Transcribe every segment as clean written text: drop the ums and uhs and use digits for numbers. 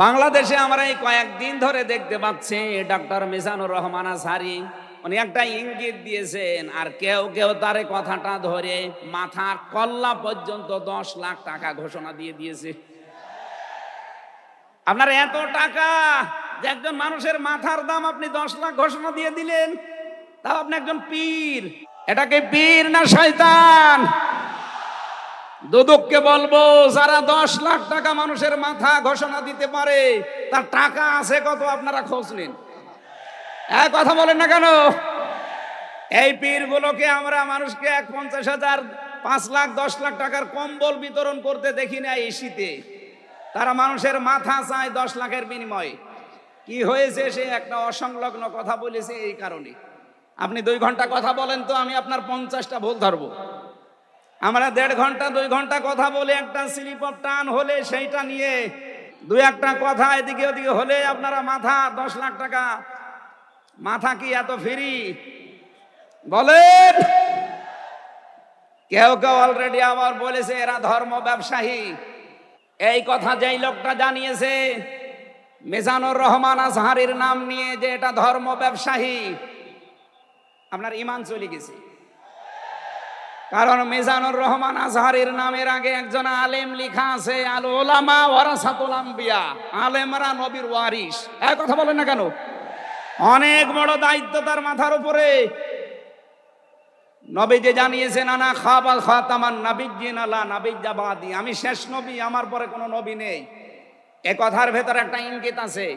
বাংলাদেশে আমরা এই কয়েকদিন ধরে দেখতে পাচ্ছি ডক্টর মিজানুর রহমান আজহারী উনি একটা ইঙ্গিত দিয়েছেন, আর কেউ কেউ তার কথাটা ধরে মাথার কল্লা পর্যন্ত 10 লাখ টাকা ঘোষণা দিয়ে দিয়েছে। আপনার এত টাকা যে একজন মানুষের মাথার দাম আপনি 10 লাখ ঘোষণা দিয়ে দিলেন, তাও আপনি একজন পীর। এটাকে পীর না শয়তান? দুদককে বলবো, যারা 10 লাখ টাকা মানুষের মাথা ঘোষণা দিতে পারে তার টাকা আছে কত আপনারা খোঁজ নিন। এক কথা বলেন না কেন? এই পীরগুলোকে আমরা মানুষকে 50,000, 5 লাখ, 10 লাখ টাকার কম্বল বিতরণ করতে দেখি না এই শীতে। তারা মানুষের মাথা চায় 10 লাখের বিনিময়ে। কি হয়েছে? সে একটা অসংলগ্ন কথা বলেছে এই কারণে। আপনি 2 ঘন্টা কথা বলেন তো আমি আপনার 50টা ভুল ধরবো। আমরা 1.5 ঘন্টা 2 ঘন্টা কথা বলে একটা স্লিপ অফ টান হলে সেইটা নিয়ে 2-1টা কথা এদিকে ওদিকে হলে আপনারা মাথা 10 লাখ টাকা। মাথা কি এত ফ্রি? বলেন। কেউ কেউ অলরেডি আবার বলেছে এরা ধর্ম ব্যবসায়ী। এই কথা যেই লোকটা জানিয়েছে মিজানুর রহমান আজহারীর নাম নিয়ে যে এটা ধর্ম ব্যবসায়ী, আপনার ঈমান চলে গেছে। কারণ মিজানুর রহমান আজহারীর নামের আগে একজন আলেম লেখা আছে, আল উলামা ওয়ারাসাতুল আম্বিয়া, আলেমরা নবীর ওয়ারিস। এই কথা বলেন না কেন? অনেক বড় দায়িত্ব তার মাথার উপরে। নবী যে জানিয়েছেন আনা খাবাল খাতামান নাবিয়্যিন লা নাবিয়্যা বাদি, আমি শেষ নবী, আমার পরে কোনো নবী নেই। এ কথার ভেতর একটা ইঙ্গিত আছে,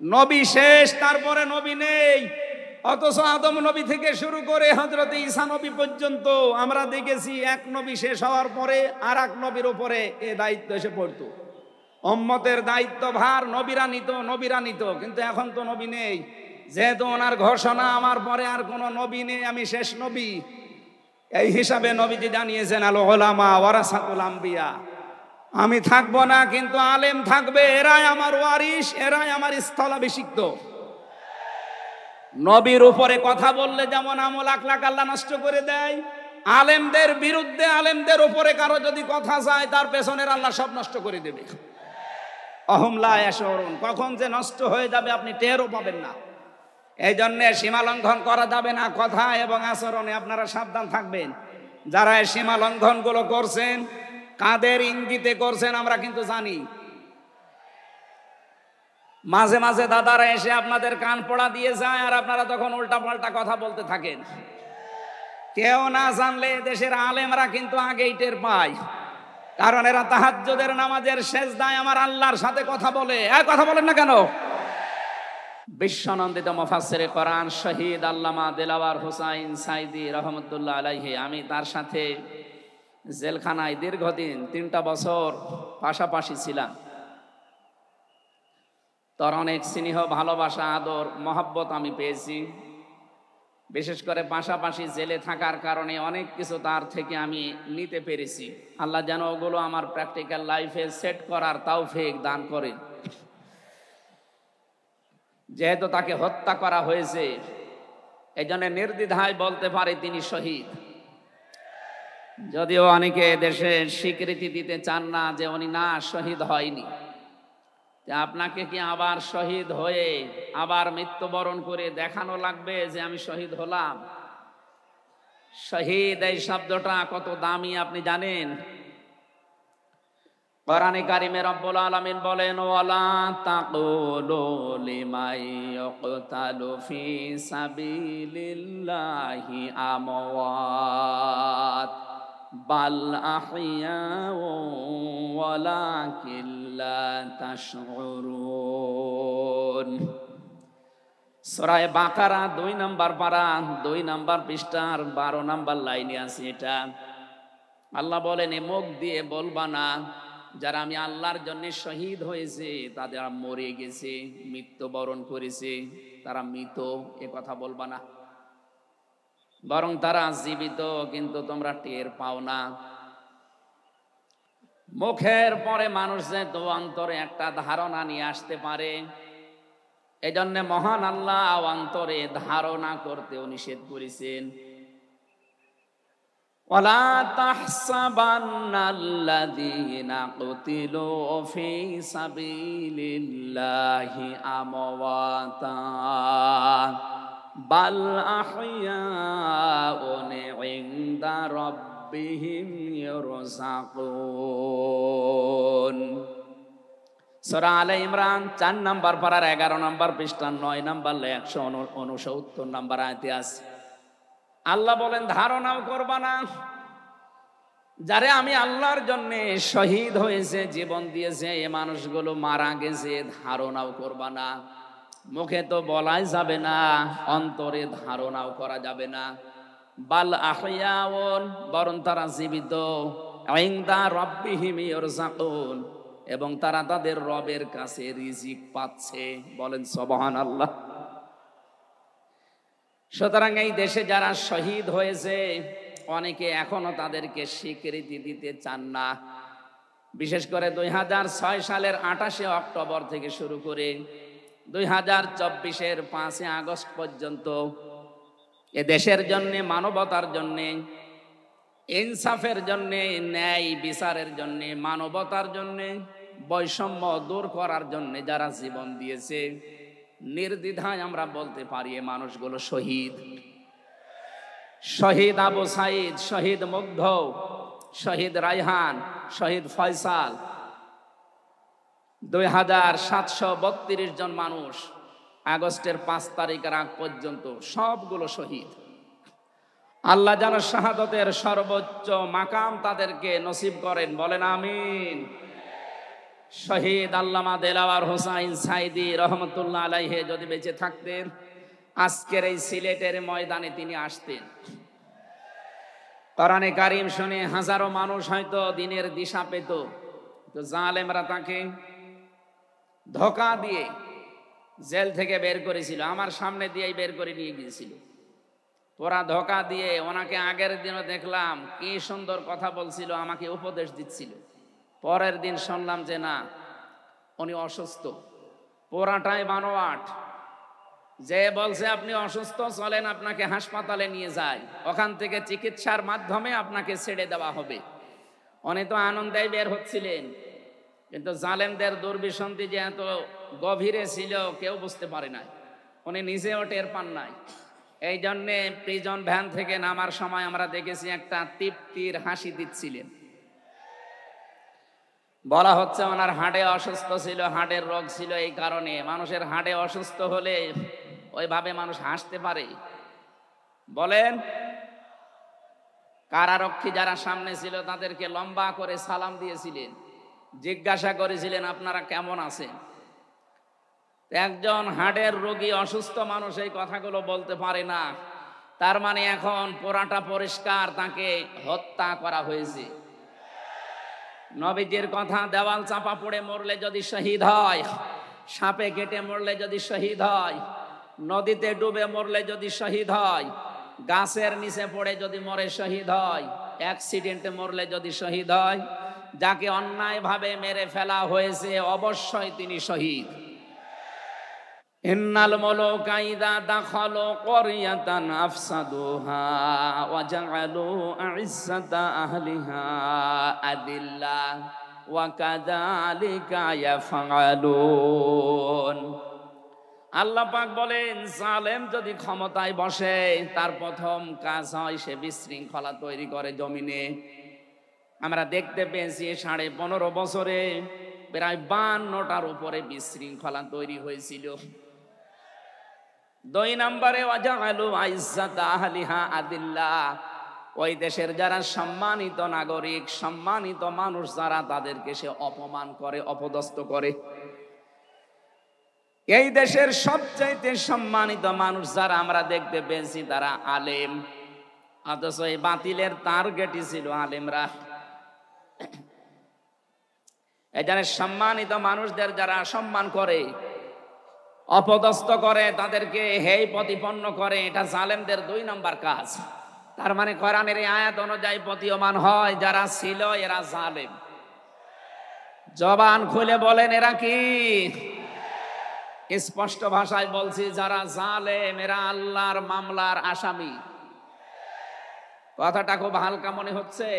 নবী শেষ, তারপরে নবী নেই। অথচ আদম নবী থেকে শুরু করে হযরত ঈসা নবী পর্যন্ত আমরা দেখেছি এক নবী শেষ হওয়ার পরে আর এক নবীর উপরে এ দায়িত্ব এসে পড়তো। উম্মতের দায়িত্ব ভার নবীরা নিত, কিন্তু এখন তো নবী নেই। যেহেতু ওনার ঘোষণা আমার পরে আর কোনো নবী নেই, আমি শেষ নবী, এই হিসাবে নবীজি জানিয়েছেন আল উলামা ওয়ারাসাতুল আম্বিয়া, আমি থাকবো না কিন্তু আলেম থাকবে, এরাই আমার ওয়ারিস, এরাই আমার স্থলাভিষিক্ত। নবীর উপরে কথা বললে যেমন আমল আখলাক আল্লাহ নষ্ট করে দেয়, আলেমদের বিরুদ্ধে আলেমদের উপরে কারো যদি কথা যায় তার পেছনের আল্লাহ সব নষ্ট করে দেবে। অহম লা ইয়াশউরুন, কখন যে নষ্ট হয়ে যাবে আপনি টেরও পাবেন না। এই জন্য সীমা লঙ্ঘন করা যাবে না কথা এবং আচরণে, আপনারা সাবধান থাকবেন। যারা এই সীমা লঙ্ঘন গুলো করছেন, কাদের ইঙ্গিতে করছেন আমরা কিন্তু জানি। মাঝে মাঝে দাদারা এসে আপনাদের কান পড়া দিয়ে যায় আর আপনারা তখন উল্টা পাল্টা কথা বলতে থাকেন। কেউ না জানলে দেশের আলেমরা কিন্তু আগেই টের পায়, কারণ এরা তাহাজ্জুদের নামাজের সেজদায় আমার আল্লাহর সাথে কথা বলে। কথা বলেন না কেন? বিশ্বনন্দিত মুফাসসিরে কোরআন শহীদ আল্লামা দিলওয়ার হোসাইন সাইদি রহমতুল্লাহ আলাইহি, আমি তার সাথে জেলখানায় দীর্ঘদিন 3টা বছর পাশাপাশি ছিলাম। তার অনেক স্নেহ, ভালোবাসা, আদর, মহব্বত আমি পেয়েছি। বিশেষ করে পাশাপাশি জেলে থাকার কারণে অনেক কিছু তার থেকে আমি নিতে পেরেছি। আল্লাহ যেন ওগুলো আমার প্র্যাকটিক্যাল লাইফে সেট করার তৌফিক দান করেন। যেহেতু তাকে হত্যা করা হয়েছে, এই জন্য নির্দ্বিধায় বলতে পারে তিনি শহীদ। যদিও অনেকে দেশে স্বীকৃতি দিতে চান না যে উনি না শহীদ হয়নি। আপনাকে কি আবার শহীদ হয়ে আবার মৃত্যুবরণ করে দেখানো লাগবে যে আমি শহীদ হলাম? শহীদ এই শব্দটা কত দামি আপনি জানেন? কোরআনে কারিমে রব্বুল আলামিন বলেন, ওয়ালা তাকুলু লিমান ইউকতালু ফি সাবিলিল্লাহি আমওয়াত বাল আহইয়াউ ওয়ালাকিন লা তাশউরুন। সূরা বাকারা 2 নম্বর পারা 2 নম্বর পৃষ্ঠার 12 নম্বর লাইনে আছে এটা। আল্লাহ বলেন, মুখ দিয়ে বলবা না যারা আমি আল্লাহর জন্য শহীদ হয়েছে তাদের মরে গেছে, মৃত্যুবরণ করেছে, তারা মৃত, এ কথা বলবা না। বরং তারা জীবিত, কিন্তু তোমরা টের পাও না। মুখের পরে মানুষ যে অন্তরে একটা ধারণা নিয়ে আসতে পারে, এই জন্য মহান আল্লাহ অন্তরে ধারণা করতেও নিষেধ করেছেন। ওয়ালা তাহসাবান্নাল্লাযীনা কুতিলু ফী সাবিলিল্লাহি আমওয়াতা বাল আহইয়াউন ইনদা রাব্বিহিম ইরযাকুন। সূরা আলে ইমরান 4 নম্বর পারার 11 নম্বর পৃষ্ঠা 9 নম্বর 169 নম্বর আয়াতে আছে। আল্লাহ বলেন ধারণাও করবা না, যারে আমি আল্লাহর জন্য শহীদ হয়েছে, জীবন দিয়েছে, এই মানুষগুলো মারা গেছে, ধারণাও করবা না। মুখে তো বলাই যাবে না, অন্তরে ধারণাও করা যাবে না। বাল আহইয়াউন, বরং তারা জীবিত, ইনদা রাব্বিহিম ইরযাকুন, এবং তারা তাদের রবের কাছে রিজিক পাচ্ছে। বলেন সুবহানাল্লাহ। সুতরাং এই দেশে যারা শহীদ হয়েছে, অনেকে এখনো তাদেরকে স্বীকৃতি দিতে চান না। বিশেষ করে 2006 সালের 28শে অক্টোবর থেকে শুরু করে 2024-এর 5 আগস্ট পর্যন্ত এ দেশের জন্য, মানবতার জন্য, ইনসাফের জন্য, ন্যায় বিচারের জন্য, মানবতার জন্য, বৈষম্য দূর করার জন্য যারা জীবন দিয়েছে, নির্দ্বিধায় আমরা বলতে পারি এ মানুষগুলো শহীদ। শহীদ আবু সাইদ, শহীদ মুগ্ধ, শহীদ রায়হান, শহীদ ফয়সাল, 2732 জন মানুষ আগস্টের 5 তারিখের আগ পর্যন্ত সবগুলো শহীদ। আল্লাহ যেন শাহাদতের সর্বোচ্চ মাকাম তাদেরকে নসিব করেন, বলেন আমিন। শহীদ আল্লামা দেলাওয়ার হোসাইন সাইদি রহমতুল্লাহ আলাইহি যদি বেঁচে থাকতেন, আজকের এই সিলেটের ময়দানে তিনি আসতেন। কোরআনে কারীম শুনে হাজারো মানুষ হয়তো দিনের দিশা পেত, তো জালেমরা তাকে ধোঁকা দিয়ে জেল থেকে বের করেছিল, আমার সামনে দিয়েই বের করে নিয়ে গিয়েছিল। ওরা ধোঁকা দিয়ে ওনাকে আগের দিনও দেখলাম কি সুন্দর কথা বলছিল, আমাকে উপদেশ দিচ্ছিল। পরের দিন শুনলাম যে না, উনি অসুস্থ, পোড়াটাই বানোয়াট। যে বলছে আপনি অসুস্থ, চলেন আপনাকে হাসপাতালে নিয়ে যায়, ওখান থেকে চিকিৎসার মাধ্যমে আপনাকে ছেড়ে দেওয়া হবে। উনি তো আনন্দে বের হচ্ছিলেন, কিন্তু জালেমদের দুর্বিসন্ধি যে এত গভীরে ছিল কেউ বুঝতে পারে নাই, উনি নিজেও টের পান নাই। এই জন্যে প্রিজন ভ্যান থেকে নামার সময় আমরা দেখেছি একটা তৃপ্তির হাসি দিচ্ছিলেন। বলা হচ্ছে ওনার হাড়ে অসুস্থ ছিল, হাড়ের রোগ ছিল, এই কারণে। মানুষের হাড়ে অসুস্থ হলে ওইভাবে মানুষ হাসতে পারে? বলেন। কারারক্ষী যারা সামনে ছিল তাদেরকে লম্বা করে সালাম দিয়েছিলেন, জিজ্ঞাসা করেছিলেন আপনারা কেমন আছেন। একজন হাড়ের রোগী অসুস্থ মানুষ এই কথাগুলো বলতে পারে না, তার মানে এখন পোড়াটা পরিষ্কার, তাকে হত্যা করা হয়েছে। নবীজির কথা, দেওয়াল চাপা পড়ে মরলে যদি শহীদ হয়, সাপে কেটে মরলে যদি শহীদ হয়, নদীতে ডুবে মরলে যদি শহীদ হয়, গাছের নিচে পড়ে যদি মরে শহীদ হয়, অ্যাক্সিডেন্টে মরলে যদি শহীদ হয়, যাকে অন্যায়ভাবে মেরে ফেলা হয়েছে অবশ্যই তিনি শহীদ। ইন্নাল মুলুকা ইযা দাখালু ক্বরিয়াতান আফসাদুহা ওয়া জাআলু আ'ইজ্জাতা আহলিহা আদিল্লা ওয়া কাযালিকা ইয়াফআলুন। আল্লাহ পাক বলেন, জালেম যদি ক্ষমতায় বসে, তার প্রথম কাজ হয় সে বিশৃঙ্খলা তৈরি করে জমিনে। আমরা দেখতে পেয়েছি 15.5 বছরে প্রায় 52টার উপরে বিশৃঙ্খলা তৈরি হয়েছিল। 2 নম্বরে ওয়াজাআলু আইজ্জাতা আহলিহা আদিল্লা, ওই দেশের যারা সম্মানিত নাগরিক, সম্মানিত মানুষ যারা, তাদেরকে সে অপমান করে, অপদস্থ করে। এই দেশের সবচাইতে সম্মানিত মানুষ যারা আমরা দেখতে পেয়েছি তারা আলেম, অথচ এই বাতিলের টার্গেটই ছিল আলেমরা। এই যারা সম্মানিত মানুষদের যারা সম্মান করে, অপদস্থ করে, তাদেরকে হেয় প্রতিপন্ন করে, এটা জালেমদের 2 নম্বর কাজ। তার মানে কোরআনের এই আয়াত অনুযায়ী প্রতীয়মান হয় যারা ছিল এরা জালেম। জবান খুলে বলেন এরা কি? স্পষ্ট ভাষায় বলছি, যারা জালেম এরা আল্লাহর মামলার আসামি। কথাটা খুব হালকা মনে হচ্ছে।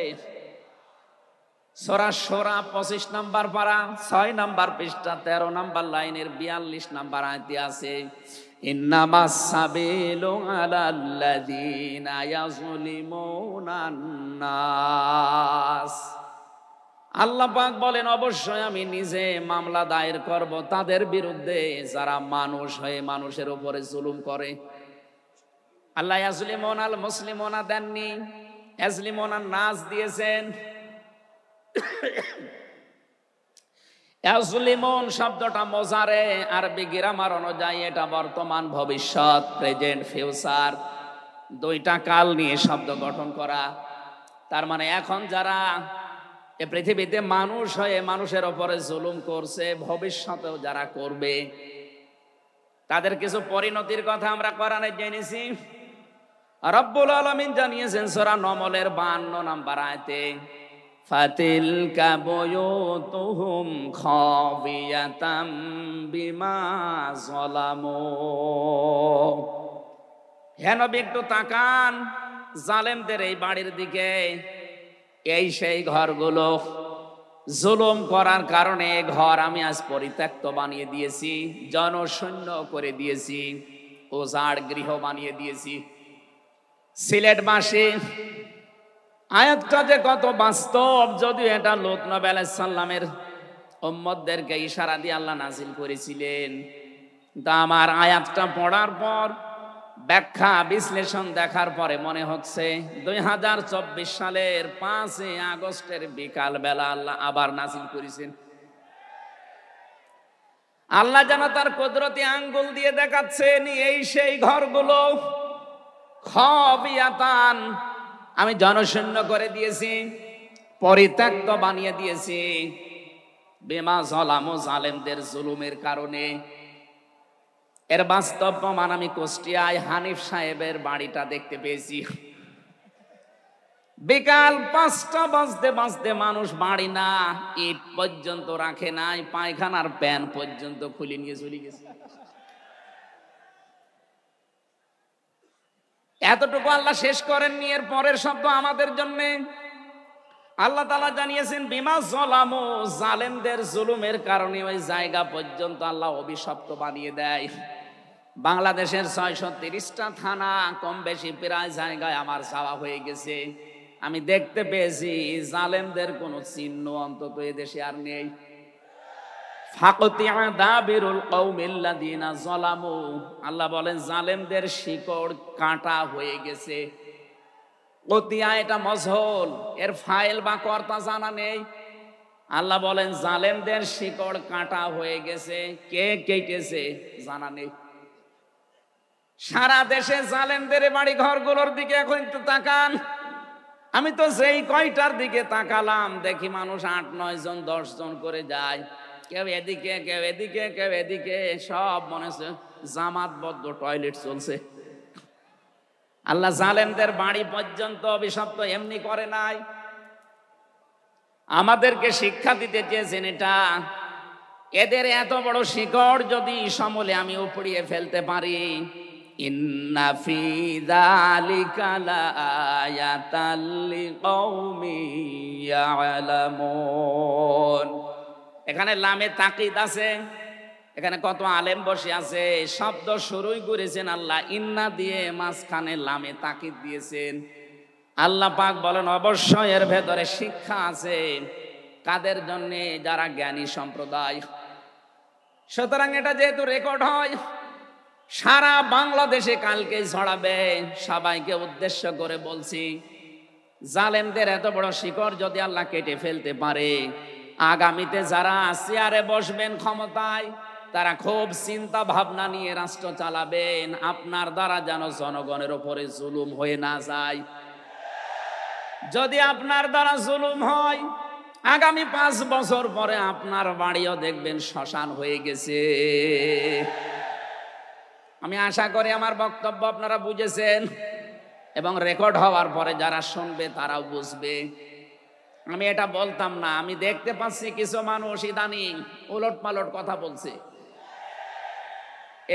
সূরা শূরা 25 নম্বর পারা 6 নম্বর পৃষ্ঠা 13 নম্বর লাইনের 42 নম্বর আয়াতে আছে, ইন্নামাস সাবিলু আলাল্লাযীনা ইয়াযলিমুনান নাস। আল্লাহ পাক বলেন, অবশ্যই আমি নিজে মামলা দায়ের করব তাদের বিরুদ্ধে যারা মানুষ হয়ে মানুষের উপরে জুলুম করে। আল্লাহ ইয়াজলিমুন আল মুসলিমুনা দেননি, ইয়াজলিমুনান নাস দিয়েছেন। ইয়াজলিমুন শব্দটা মোজারে, আরবি গ্রামার অনুযায়ী এটা বর্তমান, ভবিষ্যৎ, প্রেজেন্ট, ফিউচার, দুইটা কাল নিয়ে শব্দ গঠন করা। তার মানে এখন যারা এ পৃথিবীতে মানুষ হয়ে মানুষের উপরে জুলুম করছে, ভবিষ্যতেও যারা করবে, তাদের কিছু পরিণতির কথা আমরা কোরআনে জেনেছি। রব্বুল আলামিন জানিয়েছেন সূরা নমলের 52 নম্বর আয়াতে, ফাতিলকা বুয়ুতুহুম খাবিয়াতাম বিমা যালামু। হে নবী, একটু তাকান জালেমদের এই বাড়ির দিকে। এই সেই ঘরগুলো জুলুম করার কারণে ঘর আমি আজ পরিত্যক্ত বানিয়ে দিয়েছি, জনশূন্য করে দিয়েছি, উজাড় গৃহ বানিয়ে দিয়েছি। সিলেটবাসী, আয়াতটা যে কত বাস্তব, যদিও এটা লূত নবী আলাইহিস সালামের উম্মতদেরকে ইশারা দিয়ে আল্লাহ নাজিল করেছিলেন। তা আমার আয়াতটা পড়ার পর, ব্যাখ্যা বিশ্লেষণ দেখার পরে মনে হচ্ছে 2024 সালের 5 আগস্টের বিকাল বেলা আল্লাহ আবার নাজিল করেছেন। আল্লাহ যেন তার কুদরতি আঙ্গুল দিয়ে দেখাচ্ছেন, এই সেই ঘরগুলো খাবিয়াতান, আমি জনশূন্য করে দিয়েছি, পরিত্যক্ত বানিয়ে দিয়েছি, বিমা যালামু, জালেমদের জুলুমের কারণে। এর বাস্তব প্রমাণ আমি কুষ্টিয়ায় হানিফ সাহেবের বাড়িটা দেখতে পেয়েছি। বিকাল 5টা বাজতে বাজতে মানুষ বাড়ি না ইট পর্যন্ত রাখে নাই, পায়খানার প্যান পর্যন্ত খুলে নিয়ে চলে গেছে। এতটুকু আল্লাহ শেষ করেননি, এর পরের শব্দ আমাদের জন্য। আল্লাহ তাআলা জানিয়েছেন বিমা যালামু, জালেমদের জুলুমের কারণে ওই জায়গা পর্যন্ত আল্লাহ অভিশপ্ত বানিয়ে দেয়। বাংলাদেশের 630টা থানা কম বেশি প্রায় জায়গায় আমার যাওয়া হয়ে গেছে। আমি দেখতে পেয়েছি জালেমদের কোন চিহ্ন অন্তত এদেশে আর নেই। ফাকতিয়া দাবিরুল কওমিল্লাযিনা যালামু, আল্লাহ বলেন জালেমদের শিকড় কাটা হয়ে গেছে। কতিয়া এটা মজহুল, এর ফাইল বা কর্তা জানা নেই। আল্লাহ বলেন জালেমদের শিকড় কাটা হয়ে গেছে, কে কেটেছে জানা নেই। সারা দেশে জালেমদের বাড়ি ঘরগুলোর দিকে এখন একটু তাকান। আমি তো যেই কয়টার দিকে তাকালাম দেখি মানুষ 8-9 জন 10 জন করে যায়, কেউ এদিকে কেউ এদিকে কেউ এদিকে, সব মনে হচ্ছে জামাতবদ্ধ টয়লেট চলছে। আল্লাহ জালেমদের বাড়ি পর্যন্ত অভিশপ্ত এমনি করে নাই, আমাদেরকে শিক্ষা দিতে চেয়েছেন এটা। এদের এত বড় শিকড় যদি সমূলে আমি উপড়িয়ে ফেলতে পারি, ইন্না ফি যালিকা লাআয়াতাল লিকাউমিন ইয়ালামুন। এখানে লামে তাকিদ আছে, এখানে কত আলেম বসে আছে, শব্দ শুরুই করেছেন আল্লাহ ইন্না দিয়ে, মাঝখানে লামে তাকিদ দিয়েছেন। আল্লাহ পাক বলেন অবশ্যই এর ভেতরে শিক্ষা আছে, কাদের জন্য? যারা জ্ঞানী সম্প্রদায়। সুতরাং এটা যেহেতু রেকর্ড হয়, সারা বাংলাদেশে কালকে ছড়াবে। সবাইকে উদ্দেশ্য করে বলছি, জালেমদের এত বড় শিকড় যদি আল্লাহ কেটে ফেলতে পারে, আগামীতে যারা চেয়ারে বসবেন ক্ষমতায়, তারা খুব চিন্তা ভাবনা নিয়ে রাষ্ট্র চালাবেন, আপনার দ্বারা যেন জনগণের উপরে জুলুম হয়ে না যায়। যদি আপনার দ্বারা জুলুম হয়, আগামী 5 বছর পরে আপনার বাড়িও দেখবেন শ্মশান হয়ে গেছে। আমি আশা করি আমার বক্তব্য আপনারা বুঝেছেন, এবং রেকর্ড হওয়ার পরে যারা শুনবে তারাও বুঝবে। আমি এটা বলতাম না, আমি দেখতে পাচ্ছি কিছু মানুষ ইদানিং উলট পালট কথা বলছে,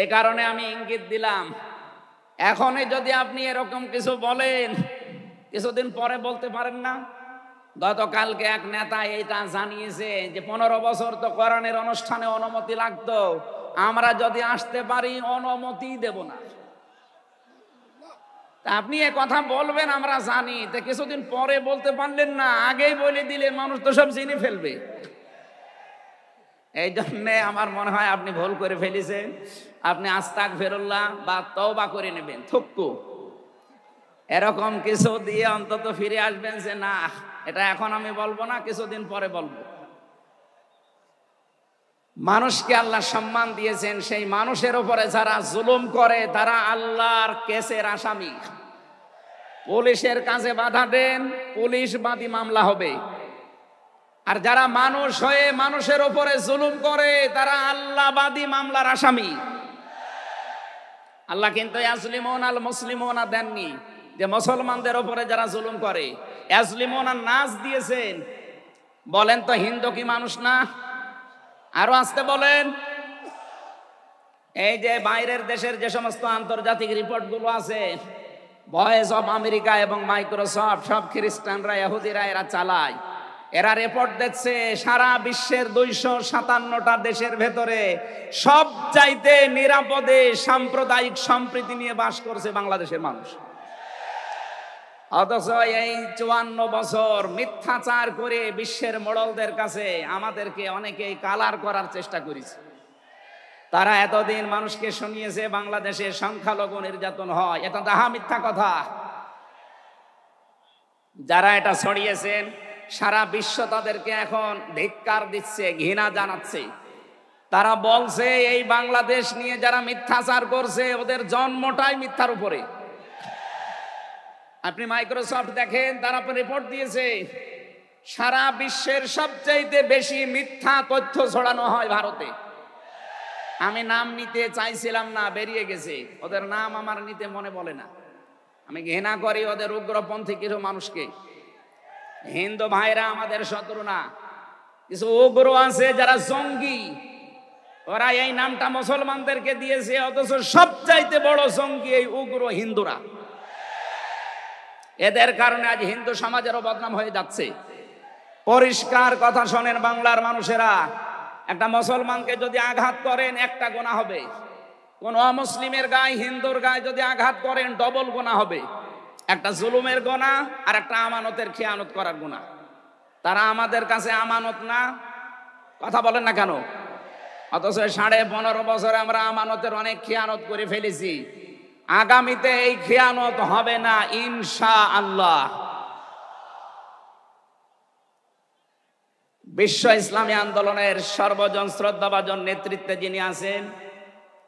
এ কারণে আমি ইঙ্গিত দিলাম। এখনই যদি আপনি এরকম কিছু বলেন, কিছুদিন পরে বলতে পারেন না? গতকালকে এক নেতা এইটা জানিয়েছে যে 15 বছর তো কোরআনের অনুষ্ঠানে অনুমতি লাগতো, আমরা যদি আসতে পারি অনুমতি দেব না। আপনি এ কথা বলবেন আমরা জানি, তো কিছুদিন পরে বলতে পারলেন না, আগেই বলে দিলে মানুষ তো সব জেনে ফেলবে। এই জন্যে আমার মনে হয় আপনি ভুল করে ফেলেছেন। আপনি আস্তাগফিরুল্লাহ বা তওবা করে নেবেন, থুক্কু এরকম কিছু দিয়ে অন্তত ফিরে আসবেন যে না, এটা এখন আমি বলবো না, কিছুদিন পরে বলবো। মানুষকে আল্লাহ সম্মান দিয়েছেন, সেই মানুষের উপরে যারা জুলুম করে তারা আল্লাহর কেসের আসামি। পুলিশের কাছে বাধা দেন, পুলিশ বাদী মামলা হবে। আর যারা মানুষ হয়ে মানুষের উপরে জুলুম করে তারা আল্লাহ বাদী মামলার আসামি। আল্লাহ কিন্তু ইয়াজলিমুনা আল মুসলিমুনা দেননি, যে মুসলমানদের উপরে যারা জুলুম করে ইয়াজলিমুনা নাস দিয়েছেন। বলেন তো হিন্দু কি মানুষ না? আরো আসতে বলেন। এই যে বাইরের দেশের যে সমস্ত আন্তর্জাতিক রিপোর্ট গুলো আছে, ভয়েস অফ আমেরিকা এবং মাইক্রোসফট, সব খ্রিস্টানরা ইহুদিরা এরা চালায়। এরা রিপোর্ট দিচ্ছে সারা বিশ্বের 257টা দেশের ভেতরে সব চাইতে নিরাপদে সাম্প্রদায়িক সম্প্রীতি নিয়ে বাস করছে বাংলাদেশের মানুষ। অথচ এই 54 বছর মিথ্যাচার করে বিশ্বের মোড়লদের কাছে আমাদেরকে অনেকেই কালার করার চেষ্টা করেছে। তারা এতদিন মানুষকে শুনিয়েছে বাংলাদেশে সংখ্যালঘু নির্যাতন হয়, এটা দাহা মিথ্যা কথা। যারা এটা ছড়িয়েছেন সারা বিশ্ব তাদেরকে এখন ধিক্কার দিচ্ছে, ঘৃণা জানাচ্ছে। তারা বলছে এই বাংলাদেশ নিয়ে যারা মিথ্যাচার করছে ওদের জন্মটাই মিথ্যার উপরে। আপনি মাইক্রোসফট দেখেন, তারা রিপোর্ট দিয়েছে সারা বিশ্বের সবচাইতে বেশি মিথ্যা তথ্য ছড়ানো হয় ভারতে। আমি নাম নিতে চাইছিলাম না, বেরিয়ে গেছে। ওদের নাম আমার নিতে মনে বলে না। আমি ঘৃণা করি ওদের উগ্রপন্থী কিছু মানুষকে। হিন্দু ভাইরা আমাদের শত্রু না, কিছু উগ্র আছে যারা জঙ্গি, ওরা এই নামটা মুসলমানদেরকে দিয়েছে। অথচ সবচাইতে বড় জঙ্গি এই উগ্র হিন্দুরা। এদের কারণে আজ হিন্দু সমাজেরও বদনাম হয়ে যাচ্ছে। পরিষ্কার কথা শোনেন বাংলার মানুষেরা, একটা মুসলমানকে যদি আঘাত করেন একটা গুনাহ হবে, কোন অমুসলিমের গায়ে হিন্দুর গায়ে যদি আঘাত করেন ডবল গুনাহ হবে। একটা জুলুমের গুনাহ আর একটা আমানতের খেয়ানত করার গুনাহ। তারা আমাদের কাছে আমানত না, কথা বলেন না কেন? অথচ 15.5 বছরে আমরা আমানতের অনেক খেয়ানত করে ফেলেছি। আগামীতে এই খেয়ানত হবে না ইনশাআল্লাহ। বিশ্ব ইসলামী আন্দোলনের সর্বজন শ্রদ্ধাভাজন নেতৃত্বে যিনি আছেন,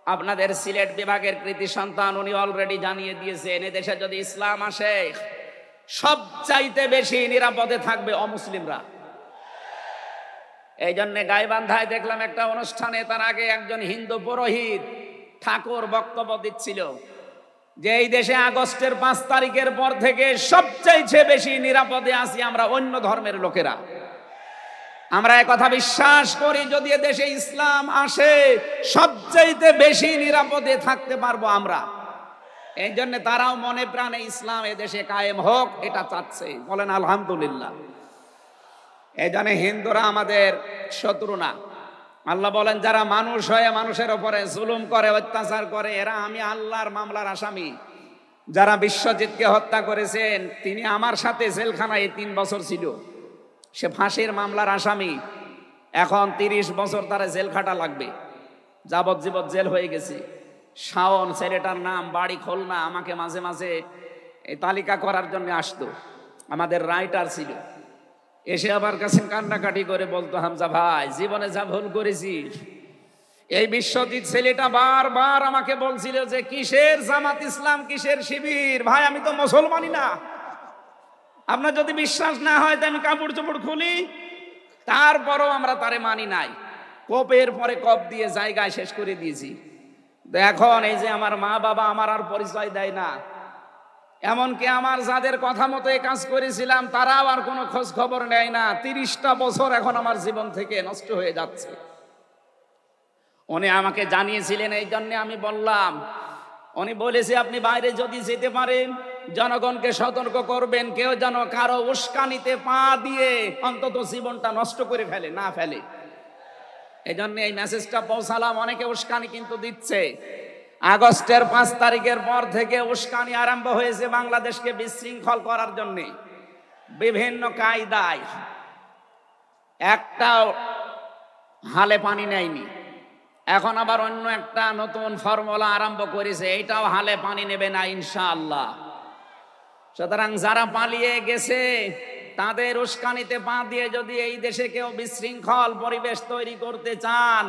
আপনাদের সিলেট বিভাগের কৃতি সন্তান, উনি অলরেডি জানিয়ে দিয়েছেন এদেশে যদি ইসলাম আসে সবচাইতে বেশি নিরাপদে থাকবে অমুসলিমরা। এই জন্য গাইবান্ধায় দেখলাম একটা অনুষ্ঠানে, তার আগে একজন হিন্দু পুরোহিত ঠাকুর বক্তব্য দিচ্ছিল যে এই দেশে আগস্টের 5 তারিখের পর থেকে সবচাইতে বেশি নিরাপদে আছি আমরা অন্য ধর্মের লোকেরা। আমরা এক কথা বিশ্বাস করি, যদি দেশে ইসলাম আসে সবচাইতে বেশি নিরাপদে থাকতে পারবো আমরা। এই জন্য তারাও মনে প্রাণে ইসলাম এদেশে কায়েম হোক এটা চাচ্ছে। বলেন আলহামদুলিল্লাহ। এই জন্য হিন্দুরা আমাদের শত্রু না। আল্লাহ বলেন যারা মানুষ হয়ে মানুষের উপরে জুলুম করে, অত্যাচার করে, এরা আমি আল্লাহর মামলার আসামি। যারা বিশ্বজিৎকে হত্যা করেছেন তিনি আমার সাথে জেলখানায় 3 বছর ছিল, সে ফাঁসির মামলার আসামি। এখন 30 বছর তারা জেল খাটা লাগবে, যাবজ্জীবন জেল হয়ে গেছে। শাওন ছেলেটার নাম, বাড়ি খুলনা, আমাকে মাঝে মাঝে এই তালিকা করার জন্য আসতো, আমাদের রাইটার ছিল। এসে আমার কাছে কান্নাকাটি করে বলতো, হামজা ভাই জীবনে যা ভুল করেছি। এই বিশ্বজিৎ ছেলেটা বারবার আমাকে বলছিল যে কিসের জামাত ইসলাম, কিসের শিবির, ভাই আমি তো মুসলমানই না। আপনার যদি বিশ্বাস না হয় তো আমি কাপড় চোপড় খুলি, তারপরও আমরা তারে মানি নাই। কপের পরে কপ দিয়ে জায়গায় শেষ করে দিয়েছি। এখন এই যে আমার মা বাবা আমার আর পরিচয় দেয় না, এমনকি আমার যাদের কথা মতো এই কাজ করেছিলাম তারাও আর কোনো খোঁজ খবর নেয় না। 30টা বছর এখন আমার জীবন থেকে নষ্ট হয়ে যাচ্ছে। উনি আমাকে জানিয়েছিলেন, এই জন্য আমি বললাম। উনি বলেছে আপনি বাইরে যদি যেতে পারেন জনগণকে সতর্ক করবেন, কেউ যেন কারো উস্কানিতে পা দিয়ে অন্তত জীবনটা নষ্ট করে ফেলে না ফেলে। এই জন্য এই মেসেজটা পৌঁছালাম। অনেকে উস্কানি কিন্তু দিচ্ছে। আগস্টের 5 তারিখের পর থেকে উস্কানি আরম্ভ হয়েছে বাংলাদেশকে বিশৃঙ্খল করার জন্য বিভিন্ন কায়দায়। একটাও হালে পানি নেয়নি, এখন আবার অন্য একটা নতুন ফর্মুলা আরম্ভ করেছে, এইটাও হালে পানি নেবে না ইনশাআল্লাহ। সুতরাং যারা পালিয়ে গেছে তাদের উস্কানিতে পা দিয়ে যদি এই দেশে কেউ বিশৃঙ্খল পরিবেশ তৈরি করতে চান,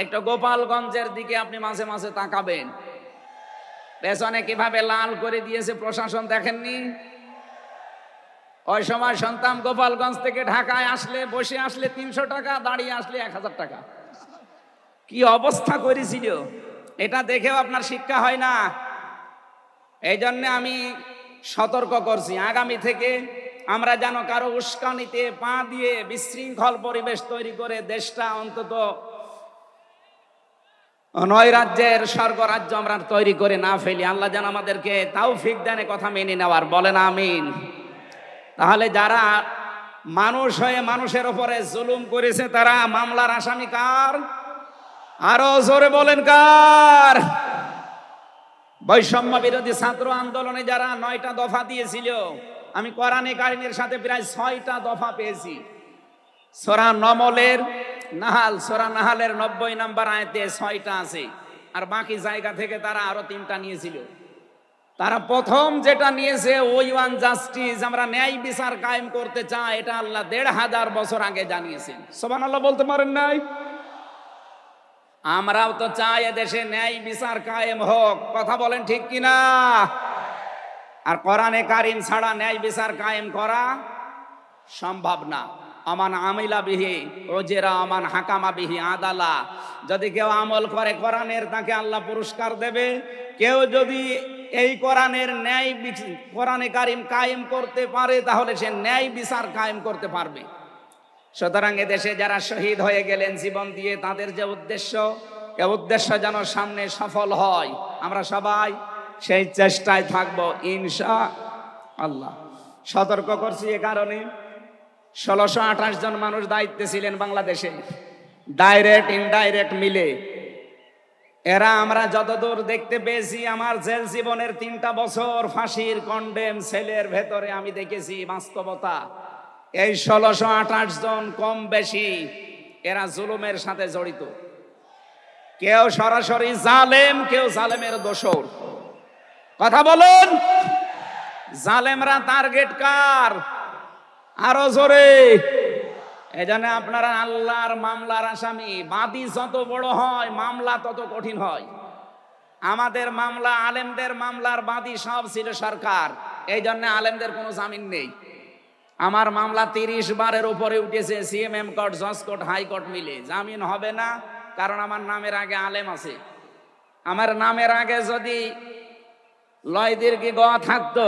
একটা গোপালগঞ্জের দিকে আপনি মাঝে মাঝে তাকাবেন, পেছনে কিভাবে লাল করে দিয়েছে প্রশাসন দেখেননি? ওই সময় সন্তান গোপালগঞ্জ থেকে ঢাকায় আসলে, বসে আসলে 300 টাকা, দাঁড়িয়ে আসলে 1000 টাকা। কি অবস্থা করেছিল, এটা দেখেও আপনার শিক্ষা হয় না। এই জন্য আমি সতর্ক করছি, আগামী থেকে আমরা যেন কারো উস্কানিতে পা দিয়ে বিশৃঙ্খল পরিবেশ তৈরি করে দেশটা অন্তত নৈরাজ্যের স্বর্গরাজ্য আমরা তৈরি করে না ফেলি। আল্লাহ যেন আমাদেরকে তৌফিক দেন কথা মেনে নেওয়ার, বলেন আমিন। তাহলে যারা মানুষ হয়ে মানুষের উপরে জুলুম করেছে তারা মামলার আসামি কার? আরো জোরে বলেন কার? বৈষম্য বিরোধী ছাত্র আন্দোলনে যারা 9টা দফা দিয়েছিল, আমি কোরআনে কারিমের সাথে প্রায় 6টা দফা পেয়েছি। সূরা নমলের নাহাল, সূরা নাহালের 90 নম্বর আয়াতে 6টা আছে, আর বাকি জায়গা থেকে তারা আরো 3টা নিয়েছিল। তারা প্রথম যেটা নিয়েছে ওই ওয়ান জাস্টিস, আমরা ন্যায় বিচার কায়েম করতে চাই, এটা আল্লাহ 1500 বছর আগে জানিয়েছেন। সুবহানাল্লাহ বলতে পারেন নাই? আমরাও তো চাই এদেশে ন্যায় বিচার কায়েম হোক, কথা বলেন ঠিক কিনা? আর কোরআনে কারিম ছাড়া ন্যায় বিচার কায়েম করা সম্ভব না। আমান আমিলা বিহি ওজেরা আমান হাকামা বিহি আদালা। যদি কেউ আমল করে কোরআনের, তাকে আল্লাহ পুরস্কার দেবে। কেউ যদি এই কোরআনের ন্যায় কোরআনে কারিম কায়েম করতে পারে, তাহলে সে ন্যায় বিচার কায়েম করতে পারবে। সুতরাং এদেশে যারা শহীদ হয়ে গেলেন জীবন দিয়ে, তাদের যে উদ্দেশ্য, এই উদ্দেশ্য যেন সামনে সফল হয়, আমরা সবাই সেই চেষ্টায় থাকবো ইনশাআল্লাহ। সতর্ক করছি এ কারণে, 1628 জন মানুষ দায়িত্বে ছিলেন বাংলাদেশে, ডাইরেক্ট ইনডাইরেক্ট মিলে। এরা আমরা যতদূর দেখতে পেয়েছি, আমার জেল জীবনের 3টা বছর ফাঁসির কন্ডেম সেলের ভেতরে আমি দেখেছি বাস্তবতা। এই 1628 জন কম বেশি এরা জুলুমের সাথে জড়িত। কেউ সরাসরি জালেম, কেউ জালেমের দোসর। কথা বলুন, জালেমরা টার্গেট কার? আরো জোরে। এজন্য আপনারা আল্লাহর মামলার আসামি। বাদী যত বড় হয় মামলা তত কঠিন হয়। আমাদের মামলা, আলেমদের মামলার বাদী সব ছিল সরকার, এই জন্য আলেমদের কোনো জামিন নেই। আমার মামলা 30 বারের উপরে উঠেছে, সিএমএম কোর্ট, জজ কোর্ট, হাইকোর্ট মিলে। জামিন হবে না, কারণ আমার নামের আগে আলেম আছে। আমার নামের আগে যদি লয়দের কি গ থাকতো,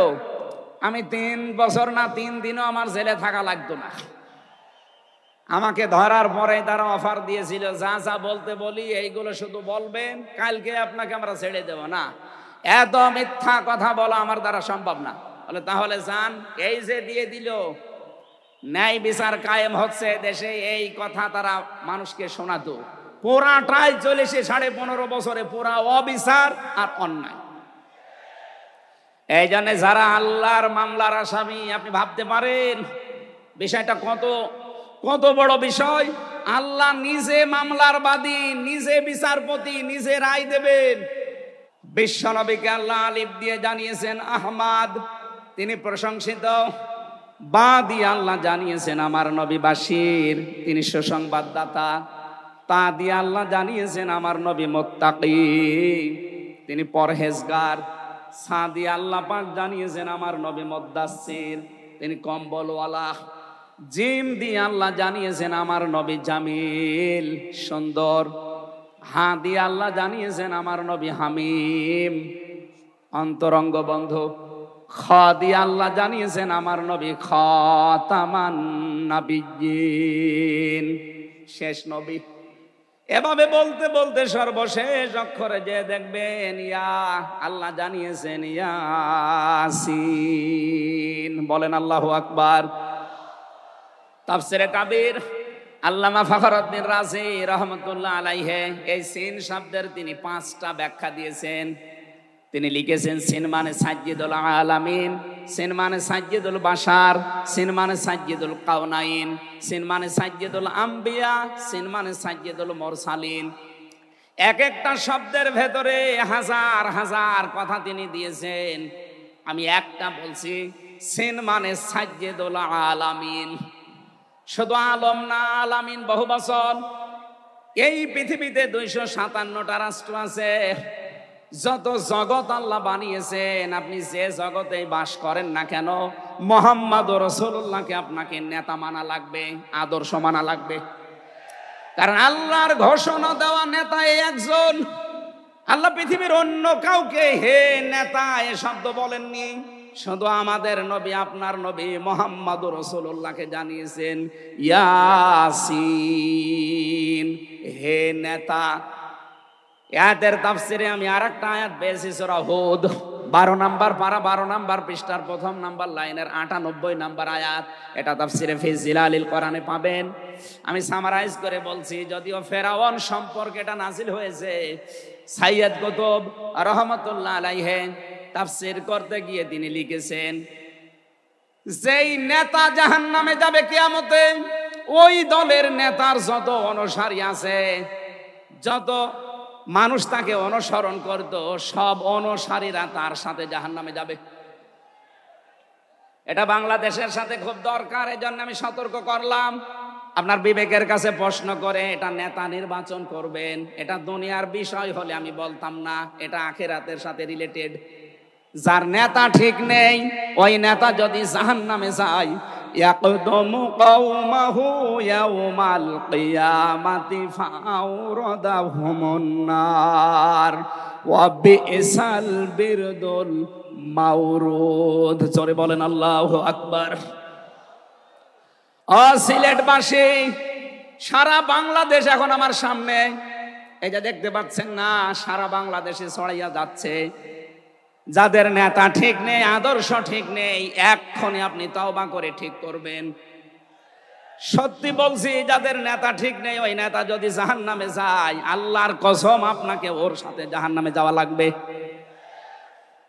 আমি 3 বছর না 3 দিনও আমার জেলে থাকা লাগতো না। আমাকে ধরার পরে তারা অফার দিয়েছিল, যা যা বলতে বলি এইগুলো শুধু বলবেন, কালকে আপনাকে আমরা ছেড়ে দেব না। এত মিথ্যা কথা বলা আমার দ্বারা সম্ভব না। বলে তাহলে যান, এই যে দিয়ে দিল, ন্যায় বিচার কায়েম হচ্ছে দেশে, এই কথা তারা মানুষকে শোনাতো। পুরাটাই চলেছে 15.5 বছরে, পুরা অবিচার আর অন্যায়। এই জন্য যারা আল্লাহর মামলার আসামি, আপনি ভাবতে পারেন বিষয়টা কত বড় বিষয়। আল্লাহ নিজে মামলার বাদী, নিজে বিচারপতি, নিজে রায় দেবেন। বিশ্ব নবীকে আল্লাহ আলিফ দিয়ে জানিয়েছেন আহমদ, তিনি প্রশংসিত। বাদী আল্লাহ জানিয়েছেন আমার নবী বাশির, তিনি সুসংবাদদাতা। তা দিয়ে আল্লাহ জানিয়েছেন আমার নবী মুত্তাকি, তিনি পরহেজগার। সা দিয়ে আল্লাহ পাক জানিয়েছেন আমার নবী মুদ্দাসসির, তিনি কম্বলওয়ালা। জিম দিয়ে আল্লাহ জানিয়েছেন আমার নবী জামিল, সুন্দর। হা দিয়ে আল্লাহ জানিয়েছেন আমার নবী হামিম, অন্তরঙ্গ বন্ধু। খ দিয়ে আল্লাহ জানিয়েছেন আমার নবী খাতামান নাবিয়্যিন, শেষ নবী। এভাবে বলতে বলতে সর্বশেষ অক্ষরে যে দেখবেন ইয়া, আল্লাহ জানিয়েছেন ইয়াসিন। বলেন আল্লাহু আকবার। তাফসিরে কাবীর আল্লামা ফখরুদ্দীন রাজি রহমতুল্লাহ আলাইহি এই সিন শব্দের তিনি 5টা ব্যাখ্যা দিয়েছেন। তিনি লিখেছেন সিন মানে সাজ্জিদুল আলামিন, সিন মানে সাজ্জিদুল বাশার, সিন মানে সাজ্জিদুল কাউনাইন, সিন মানে সাজ্জিদুল আম্বিয়া, সিন মানে সাজ্জিদুল মুরসালিন। এক একটা শব্দের ভেতরে হাজার হাজার কথা তিনি দিয়েছেন। আমি একটা বলছি, সিন মানে সাজ্জিদুল আলামিন। শুধু আলম না, আলামিন বহু বচন। এই পৃথিবীতে 257টা রাষ্ট্র আছে। যত জগৎ আল্লাহ বানিয়েছেন, আপনি যে জগতে বাস করেন না কেন, মুহাম্মদ রাসূলুল্লাহকে আপনাকে নেতা মানা লাগবে, আদর্শ মানা লাগবে। কারণ আল্লাহর ঘোষণা দেওয়া নেতা এই একজন। আল্লাহ পৃথিবীর অন্য কাউকে হে নেতা এ শব্দ বলেননি। শুধু আমাদের নবী, আপনার নবী মুহাম্মদ রাসূলুল্লাহকে জানিয়েছেন ইয়াসিন, হে নেতা। আয়াতের তাফসিরে আমি আরেকটা আয়াত পেয়েছি সূরা হুদ 12 নম্বর পারা 12 নম্বর পৃষ্ঠার 1ম নম্বর লাইনের 98 নম্বর আয়াত। এটা তাফসিরে ফি জিলালিল কোরআনে পাবেন। আমি সামারাইজ করে বলছি, যদিও ফেরাউন সম্পর্কে এটা নাজিল হয়েছে। সাইয়্যিদ কুতুব রহমাতুল্লাহ আলাইহি তাফসির করতে গিয়ে তিনি লিখেছেন, যেই নেতা জাহান্নামে যাবে কিয়ামতে, ওই দলের নেতার যত অনুসারী আছে, যত মানুষ তাকে অনুসরণ করত, সব অনুসারীরা তার সাথে জাহান্নামে যাবে। এটা বাংলাদেশের সাথে খুব দরকার, এজন্য আমি সতর্ক করলাম। আপনার বিবেকের কাছে প্রশ্ন করে এটা নেতা নির্বাচন করবেন। এটা দুনিয়ার বিষয় হলে আমি বলতাম না, এটা আখিরাতের সাথে রিলেটেড। যার নেতা ঠিক নেই, ওই নেতা যদি জাহান্নামে যায়, ইয়াকদুমু কওমাহু ইয়াউমাল কিয়ামাতি ফাআওরাদাহুমুন নার ওয়া বিইসাল বিরদুল মাওরুদ। জোরে বলেন আল্লাহু আকবার। সিলেটবাসী, সারা বাংলাদেশ এখন আমার সামনে, এই যে দেখতে পাচ্ছেন না, সারা বাংলাদেশে ছড়াইয়া যাচ্ছে। যাদের নেতা ঠিক নেই, আদর্শ ঠিক নেই, এক্ষণে আপনি তওবা করে ঠিক করবেন। সত্যি বলছি, যাদের নেতা ঠিক নেই, ওই নেতা যদি জাহান্নামে যায়, আল্লাহর কসম আপনাকে ওর সাথে জাহান্নামে যাওয়া লাগবে।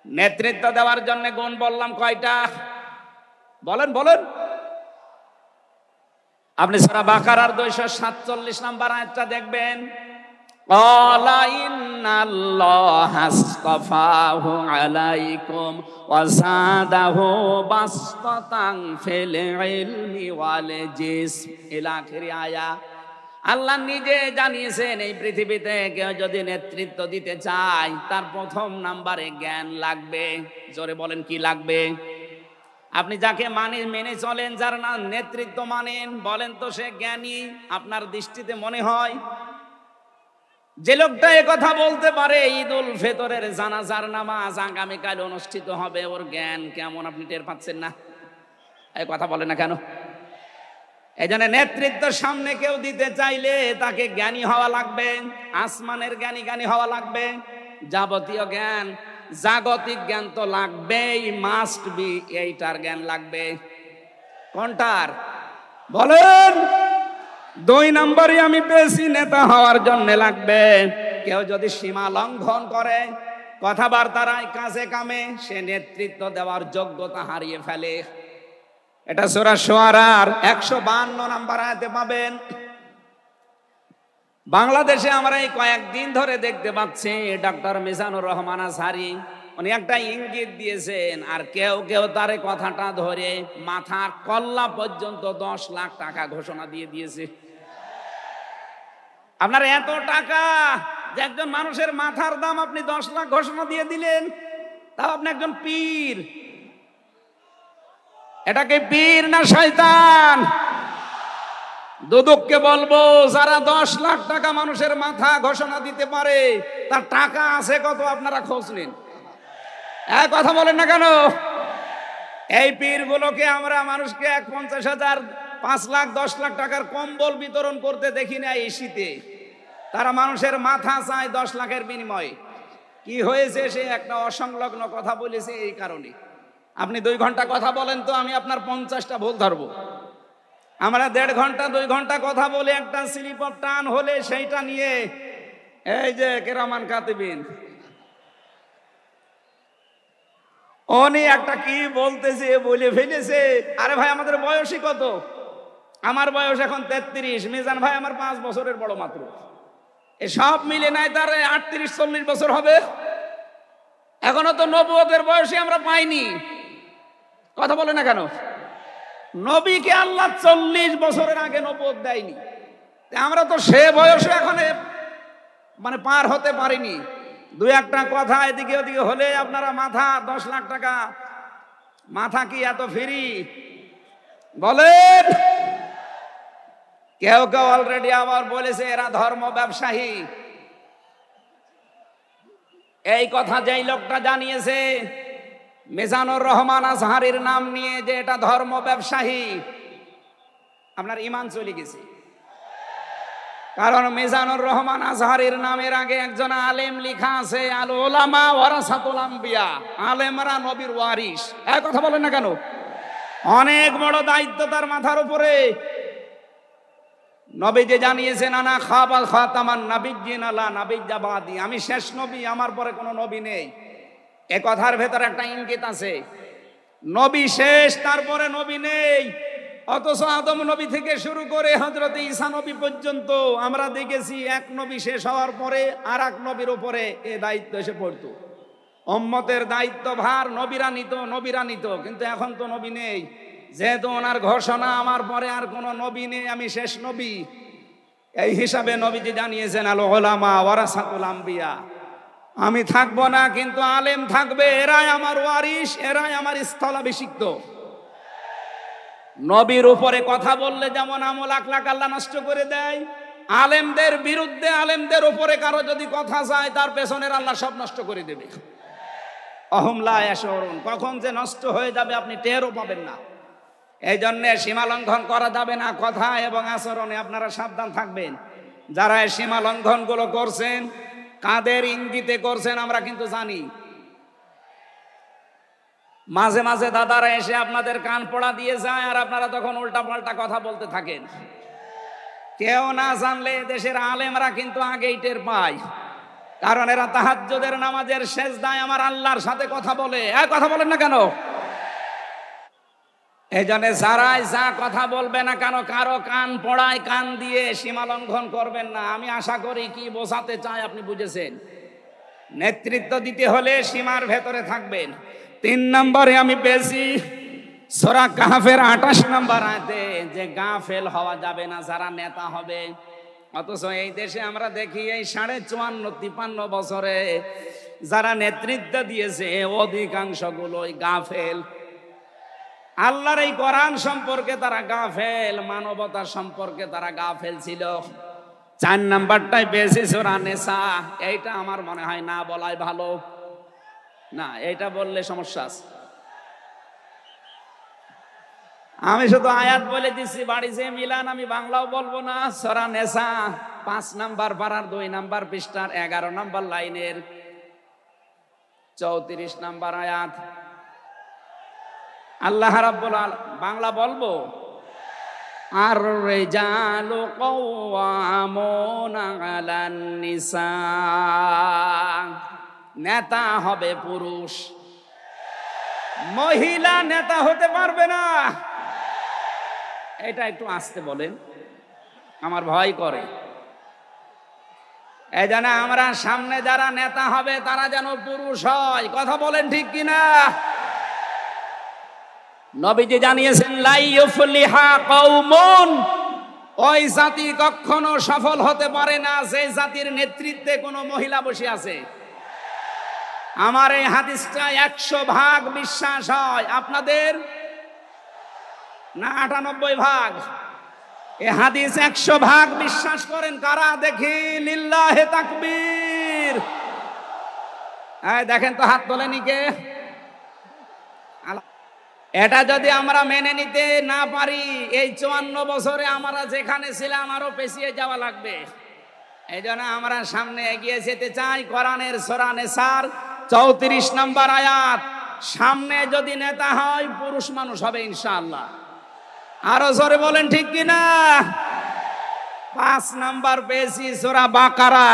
নেতৃত্ব দেওয়ার জন্য গুণ বললাম কয়টা? বলেন বলেন। আপনি সূরা বাকারার 247 নম্বর আয়াতটা দেখবেন। ক্বালা ইন্নাল্লাহা আসতাফাহু আলাইকুম ওয়া যাদাহু বাসতাতান ফিল ইলমি ওয়াল জিসম ইলা আখির আয়া। আল্লাহ নিজে জানিয়েছেন, এই পৃথিবীতে কেউ যদি নেতৃত্ব দিতে চায়, তার 1ম নম্বরে জ্ঞান লাগবে। জোরে বলেন, কি লাগবে? আপনি যাকে মেনে চলেন, যার না নেতৃত্ব মানেন, বলেন তো সে জ্ঞানী আপনার দৃষ্টিতে মনে হয়? যে লোকটা এ কথা বলতে পারে ঈদুল ফিতরের জানাজার নামাজ আগামীকাল অনুষ্ঠিত হবে, ওর জ্ঞান কেমন আপনি টের পাচ্ছেন না? এই কথা বলে না কেন? এই জন্য নেতৃত্বের সামনে কেউ দিতে চাইলে তাকে জ্ঞানী হওয়া লাগবে। আসমানের জ্ঞানী হওয়া লাগবে। যাবতীয় জ্ঞান, জাগতিক জ্ঞান তো লাগবেই, মাস্ট বি। এইটার জ্ঞান লাগবে। কোনটার বলেন? 2 নম্বরই আমি পেয়েছি, নেতা হওয়ার জন্য লাগবে। কেউ যদি সীমা লঙ্ঘন করে, কথাবার্তার কাজে কামে, সে নেতৃত্ব দেওয়ার যোগ্যতা হারিয়ে ফেলে। এটা সূরা শুআরার 152 নম্বর আয়াতে পাবেন। বাংলাদেশে আমরা এই কয়েকদিন ধরে দেখতে পাচ্ছি ডক্টর মিজানুর রহমান আজহারি, উনি একটা ইঙ্গিত দিয়েছেন, আর কেউ কেউ তার কথাটা ধরে মাথার কল্লা পর্যন্ত 10 লাখ টাকা ঘোষণা দিয়ে দিয়েছে। আপনার এত টাকা যে একজন মানুষের মাথার দাম আপনি 10 লাখ ঘোষণা দিয়ে দিলেন, তাও আপনি একজন পীর। এটাকে পীর না শয়তান? দুদককে বলবো, যারা 10 লাখ টাকা মানুষের মাথা ঘোষণা দিতে পারে, তার টাকা আছে কত আপনারা খোঁজ নিন। এক কথা বলেন না কেন? এই পীরগুলোকে আমরা মানুষকে 50,000, 5 লাখ, 10 লাখ টাকার কম্বল বিতরণ করতে দেখি না এই শীতে। তারা মানুষের মাথা চায় 10 লাখের বিনিময়ে। কি হয়েছে? সে একটা অসংলগ্ন কথা বলেছে। এই কারণে আপনি 2 ঘন্টা কথা বলেন তো আমি আপনার 50টা ভুল ধরবো। আমরা 1.5 ঘন্টা 2 ঘন্টা কথা বলে একটা স্লিপ অফ টান হলে সেইটা নিয়ে এই যে কেরামান কাতিবিন উনি একটা কি বলতেছে বলে ফেলেছে। আরে ভাই আমাদের বয়সই কত? আমার বয়স এখন 33, মিজান ভাই আমার 5 বছরের বড় মাত্র। সব মিলে নাই তার 38-40 বছর হবে। এখনো তো নবুয়তের বয়সে আমরা পাইনি। কথা বলে না কেন? নবীকে আল্লাহ 40 বছরের আগে নবুয়ত দেয়নি। আমরা তো সে বয়সে এখন মানে পার হতে পারিনি। 2-1টা কথা এদিকে ওদিকে হলে আপনারা মাথা 10 লাখ টাকা। মাথা কি এত ফ্রি? বলেন। কেউ কেউ অলরেডি আবার বলেছে এরা ধর্ম ব্যবসায়ী। এই কথা যেই লোকটা জানিয়েছে মিজানুর রহমান আজহারীর নাম নিয়ে যে এটা ধর্ম ব্যবসায়ী, আপনার ঈমান চলে গেছে। কারণ মিজানুর রহমান আজহারীর নামের আগে একজন আলেম লেখা আছে, আল উলামা ওয়ারাসাতুল আম্বিয়া, আলেমরা নবীর ওয়ারিস। এই কথা বলেন না কেন? অনেক বড় দায়িত্ব তার মাথার উপরে। নবী যে জানিয়েছেন আনা খাবাল খাতামান নাবিয়্যিন লা নাবিয়্যা বাদি, আমি শেষ নবী, আমার পরে কোনো নবী নেই। এ কথার ভেতর একটা ইঙ্গিত আছে, নবী শেষ, তারপরে নবী নেই। অথচ আদম নবী থেকে শুরু করে হযরত ঈসা নবী পর্যন্ত আমরা দেখেছি এক নবী শেষ হওয়ার পরে আর এক নবীর উপরে এ দায়িত্ব এসে পড়তো। উম্মতের দায়িত্ব ভার নবীরা নিত, কিন্তু এখন তো নবী নেই। যেহেতু ওনার ঘোষণা আমার পরে আর কোনো নবী নেই, আমি শেষ নবী, এই হিসাবে নবীজি জানিয়েছেন আল উলামা ওয়ারাসাতুল আম্বিয়া, আমি থাকবো না কিন্তু আলেম থাকবে, এরাই আমার ওয়ারিস, এরাই আমার স্থলাভিষিক্ত। নবীর উপরে কথা বললে যেমন আমল আখলাক আল্লাহ নষ্ট করে দেয়, আলেমদের বিরুদ্ধে আলেমদের উপরে কারো যদি কথা যায় তার পেছনের আল্লাহ সব নষ্ট করে দেবে। অহম লা ইয়াশউরুন, কখন যে নষ্ট হয়ে যাবে আপনি টেরও পাবেন না। এই জন্য সীমা লঙ্ঘন করা যাবে না। কথা এবং আচরণে আপনারা সাবধান থাকবেন। যারা এই সীমা লঙ্ঘন গুলো করছেন, কাদের ইঙ্গিতে করছেন আমরা কিন্তু জানি। মাঝে মাঝে দাদারা এসে আপনাদের কান পড়া দিয়ে যায় আর আপনারা তখন উল্টা পাল্টা কথা বলতে থাকেন। কেউ না জানলে দেশের আলেমরা কিন্তু আগেই টের পায়, কারণ এরা তাহাজ্জুদের নামাজের সেজদায় আমার আল্লাহর সাথে কথা বলে। কথা বলেন না কেন? এই জন্য যারাই যা কথা বলবে না কেন, কারো কান পড়ায় কান দিয়ে সীমা লঙ্ঘন করবেন না। আমি আশা করি কি বোঝাতে চাই আপনি বুঝেছেন। নেতৃত্ব দিতে হলে সীমার ভেতরে থাকবেন। 3 নম্বরে আমি পেয়েছি সূরা কাহফের 28 নম্বর আয়াতে যে গাফেল হওয়া যাবে না যারা নেতা হবে। অথচ এই দেশে আমরা দেখি এই 54-53 বছরে যারা নেতৃত্ব দিয়েছে অধিকাংশ গুলোই গাফেল। আল্লাহর এই কোরআন সম্পর্কে তারা গাফেল, মানবতা সম্পর্কে তারা গাফেল ছিল। 4 নাম্বারটাই পেয়েছি সূরা নিসা। এইটা আমার মনে হয় না বলাই ভালো, না এইটা বললে সমস্যা আছে। আমি শুধু আয়াত বলে দিচ্ছি, বাড়ি যে মিলান আমি বাংলাও বলবো না। সূরা নিসা 5 নাম্বার পারার 2 নাম্বার পৃষ্ঠার 11 নাম্বার লাইনের 34 নাম্বার আয়াত। আল্লাহ রাব্বুল আলামিন, বাংলা বলবো, আর রিজালু কাওয়ামুনা আলান নিসা, নেতা হবে পুরুষ, মহিলা নেতা হতে পারবে না। এটা একটু আস্তে বলেন, আমার ভয় করে। এই জন্য আমরা সামনে যারা নেতা হবে তারা যেন পুরুষ হয়। কথা বলেন ঠিক কিনা? নবীজি জানিয়েছেন লা ইউফলিহা কওমুন, ওই জাতি কখনো সফল হতে পারে না যে জাতির নেতৃত্বে কোনো মহিলা বসে আছে। আমার এই হাদিসটা 100% বিশ্বাস হয়, আপনাদের না 98 ভাগ? এই হাদিস 100% বিশ্বাস করেন কারা? দেখি লিল্লাহে তাকবীর। এই দেখেন তো, হাত তোলেনি কে? এটা যদি আমরা মেনে নিতে না পারি, এই 54 বছরে আমরা যেখানে ছিলাম আরো পেছিয়ে যাওয়া লাগবে। এই জন্য আমরা সামনে এগিয়ে যেতে চাই। কোরআনের সূরা নিসার 34 নম্বর আয়াত, সামনে যদি নেতা হয় পুরুষ মানুষ হবে ইনশাআল্লাহ। আরো জোরে বলেন ঠিক কিনা? 5 নাম্বার পেয়েছি সূরা বাকারা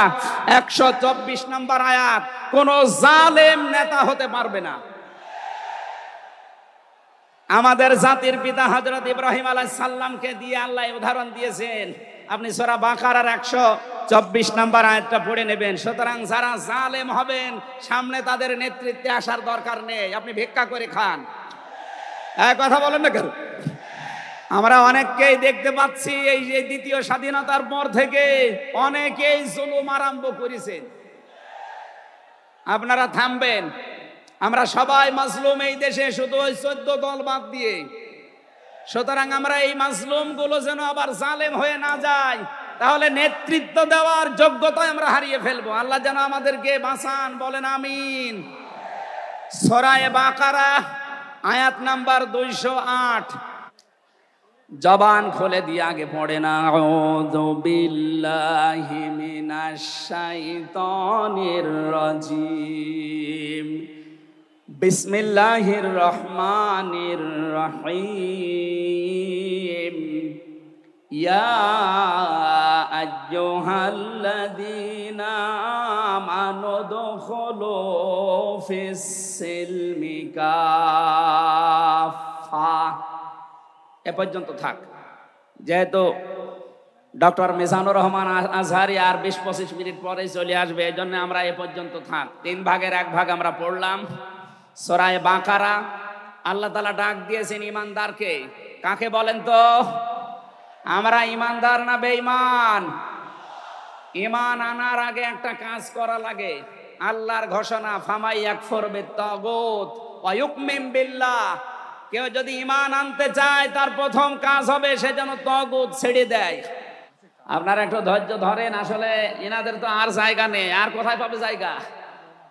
124 নম্বর আয়াত, কোন জালেম নেতা হতে পারবে না। আমাদের জাতির পিতা হযরত ইব্রাহিম আলাইহিস সালামকে দিয়ে আল্লাহ উদাহরণ দিয়েছেন। আপনি সূরা বাকারার 124 নম্বর আয়াতটা পড়ে নেবেন। সুতরাং যারা জালেম হবেন সামনে তাদের নেতৃত্বে আসার দরকার নেই, আপনি ভিক্ষা করে খান। এক কথা বলেন না কেন? আমরা অনেককেই দেখতে পাচ্ছি এই যে দ্বিতীয় স্বাধীনতার পর থেকে অনেকেই জুলুম আরম্ভ করেছেন। আপনারা থামবেন। আমরা সবাই মাজলুম এই দেশে, শুধু ওই 14 দল বাদ দিয়ে। সুতরাং আমরা এই মাজলুম গুলো যেন আবার জালেম হয়ে না যায়, তাহলে নেতৃত্ব দেওয়ার যোগ্যতা আমরা হারিয়ে ফেলবো। আল্লাহ যেন আমাদেরকে বাঁচান, বলেন আমিন। সূরা বাকারা আয়াত নাম্বার 208। জবান খুলে দিয়ে আগে পড়ে না, আউযু বিল্লাহি মিনাশ শাইতানির রাজিম, বিসমিল্লাহির রহমানির রহিম, ইয়া আইয়ুহাল্লাযীনা আমানু দুখুলু ফিস সিলমি কাফা। এ পর্যন্ত থাক। যেহেতু ডক্টর মিজানুর রহমান আজহারি আর 20-25 মিনিট পরে চলে আসবে, এই জন্য আমরা এ পর্যন্ত থাক। 3 ভাগের 1 ভাগ আমরা পড়লাম। সূরা বাকারা আল্লাহ তাআলা ডাক দিয়েছেন ইমানদারকে। কাকে বলেন তো? আমরা ইমানদার না বেঈমান? ঈমান আনার আগে একটা কাজ করা লাগে। আল্লাহর ঘোষণা, ফামাই ইয়াকফুর বিত-তাগুত ওয়া ইউমিন বিল্লাহ। কেউ যদি ঈমান আনতে চায় তার প্রথম কাজ হবে সে যেন তাগুত ছেড়ে দেয়। আপনারা একটু ধৈর্য ধরেন। আসলে ইনাদের তো আর জায়গা নেই, আর কোথায় পাবে জায়গা?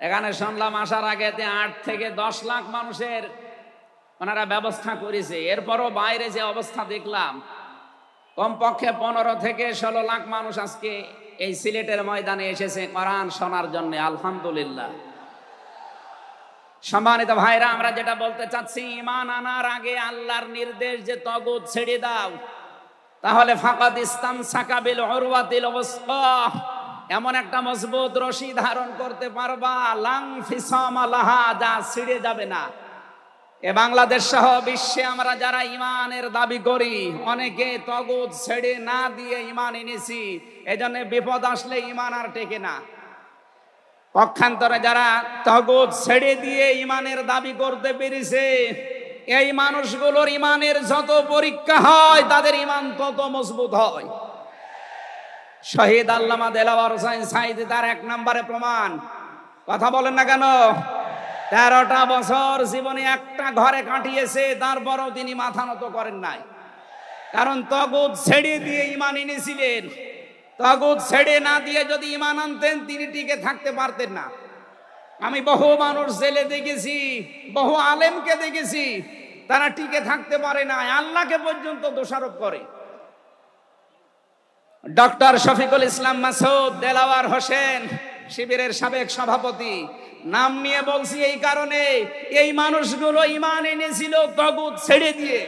এখানে শুনলাম আসার আগে 8 থেকে 10 লাখ মানুষের ওনারা ব্যবস্থা করেছে। এরপরও বাইরে যে অবস্থা দেখলাম, কমপক্ষে 15 থেকে 16 লাখ মানুষ আজকে এই সিলেটের ময়দানে এসেছে কোরআন শোনার জন্য। আলহামদুলিল্লাহ। সম্মানিত ভাইরা, আমরা যেটা বলতে চাচ্ছি, ঈমান আনার আগে আল্লাহর নির্দেশ যে তাগুত ছেড়ে দাও, তাহলে ফাকাদ ইসতামসাকা বিল উরওয়াতিল ওয়াসকা, এমন একটা মজবুত রশি ধারণ করতে পারবা, লাং ফিসামা লাহা, যা ছিঁড়ে যাবে না। এ বাংলাদেশ সহ বিশ্বে আমরা যারা ঈমানের দাবি করি, অনেকে তাগুত ছেড়ে না দিয়ে ঈমান এনেছি। এজন্য বিপদ আসলে ঈমান আর টেকে না। পক্ষান্তরে যারা তাগুত ছেড়ে দিয়ে ঈমানের দাবি করতে পেরেছে, এই মানুষগুলোর ঈমানের যত পরীক্ষা হয় তাদের ঈমান তত মজবুত হয়। শহীদ আল্লামা দেলাওয়ার হোসেন সাঈদী তার 1 নম্বরে প্রমাণ। কথা বলেন না কেন? 13টা বছর জীবনে একটা ঘরে কাটিয়েছে, তারপরও তিনি মাথা নত করেন নাই। কারণ তাগুত ছেড়ে দিয়ে ঈমান এনেছিলেন। তাগুত ছেড়ে না দিয়ে যদি ঈমান আনতেন তিনি টিকে থাকতে পারতেন না। আমি বহু মানুষ জেলে দেখেছি, বহু আলেমকে দেখেছি, তারা টিকে থাকতে পারে না, আল্লাহকে পর্যন্ত দোষারোপ করে। ডক্টর শফিকুল ইসলাম মাসুদ দেলাওয়ার হোসেন শিবিরের সাবেক সভাপতি, নাম নিয়ে বলছি এই কারণে, এই মানুষগুলো ঈমান এনেছিল তাগুত ছেড়ে দিয়ে।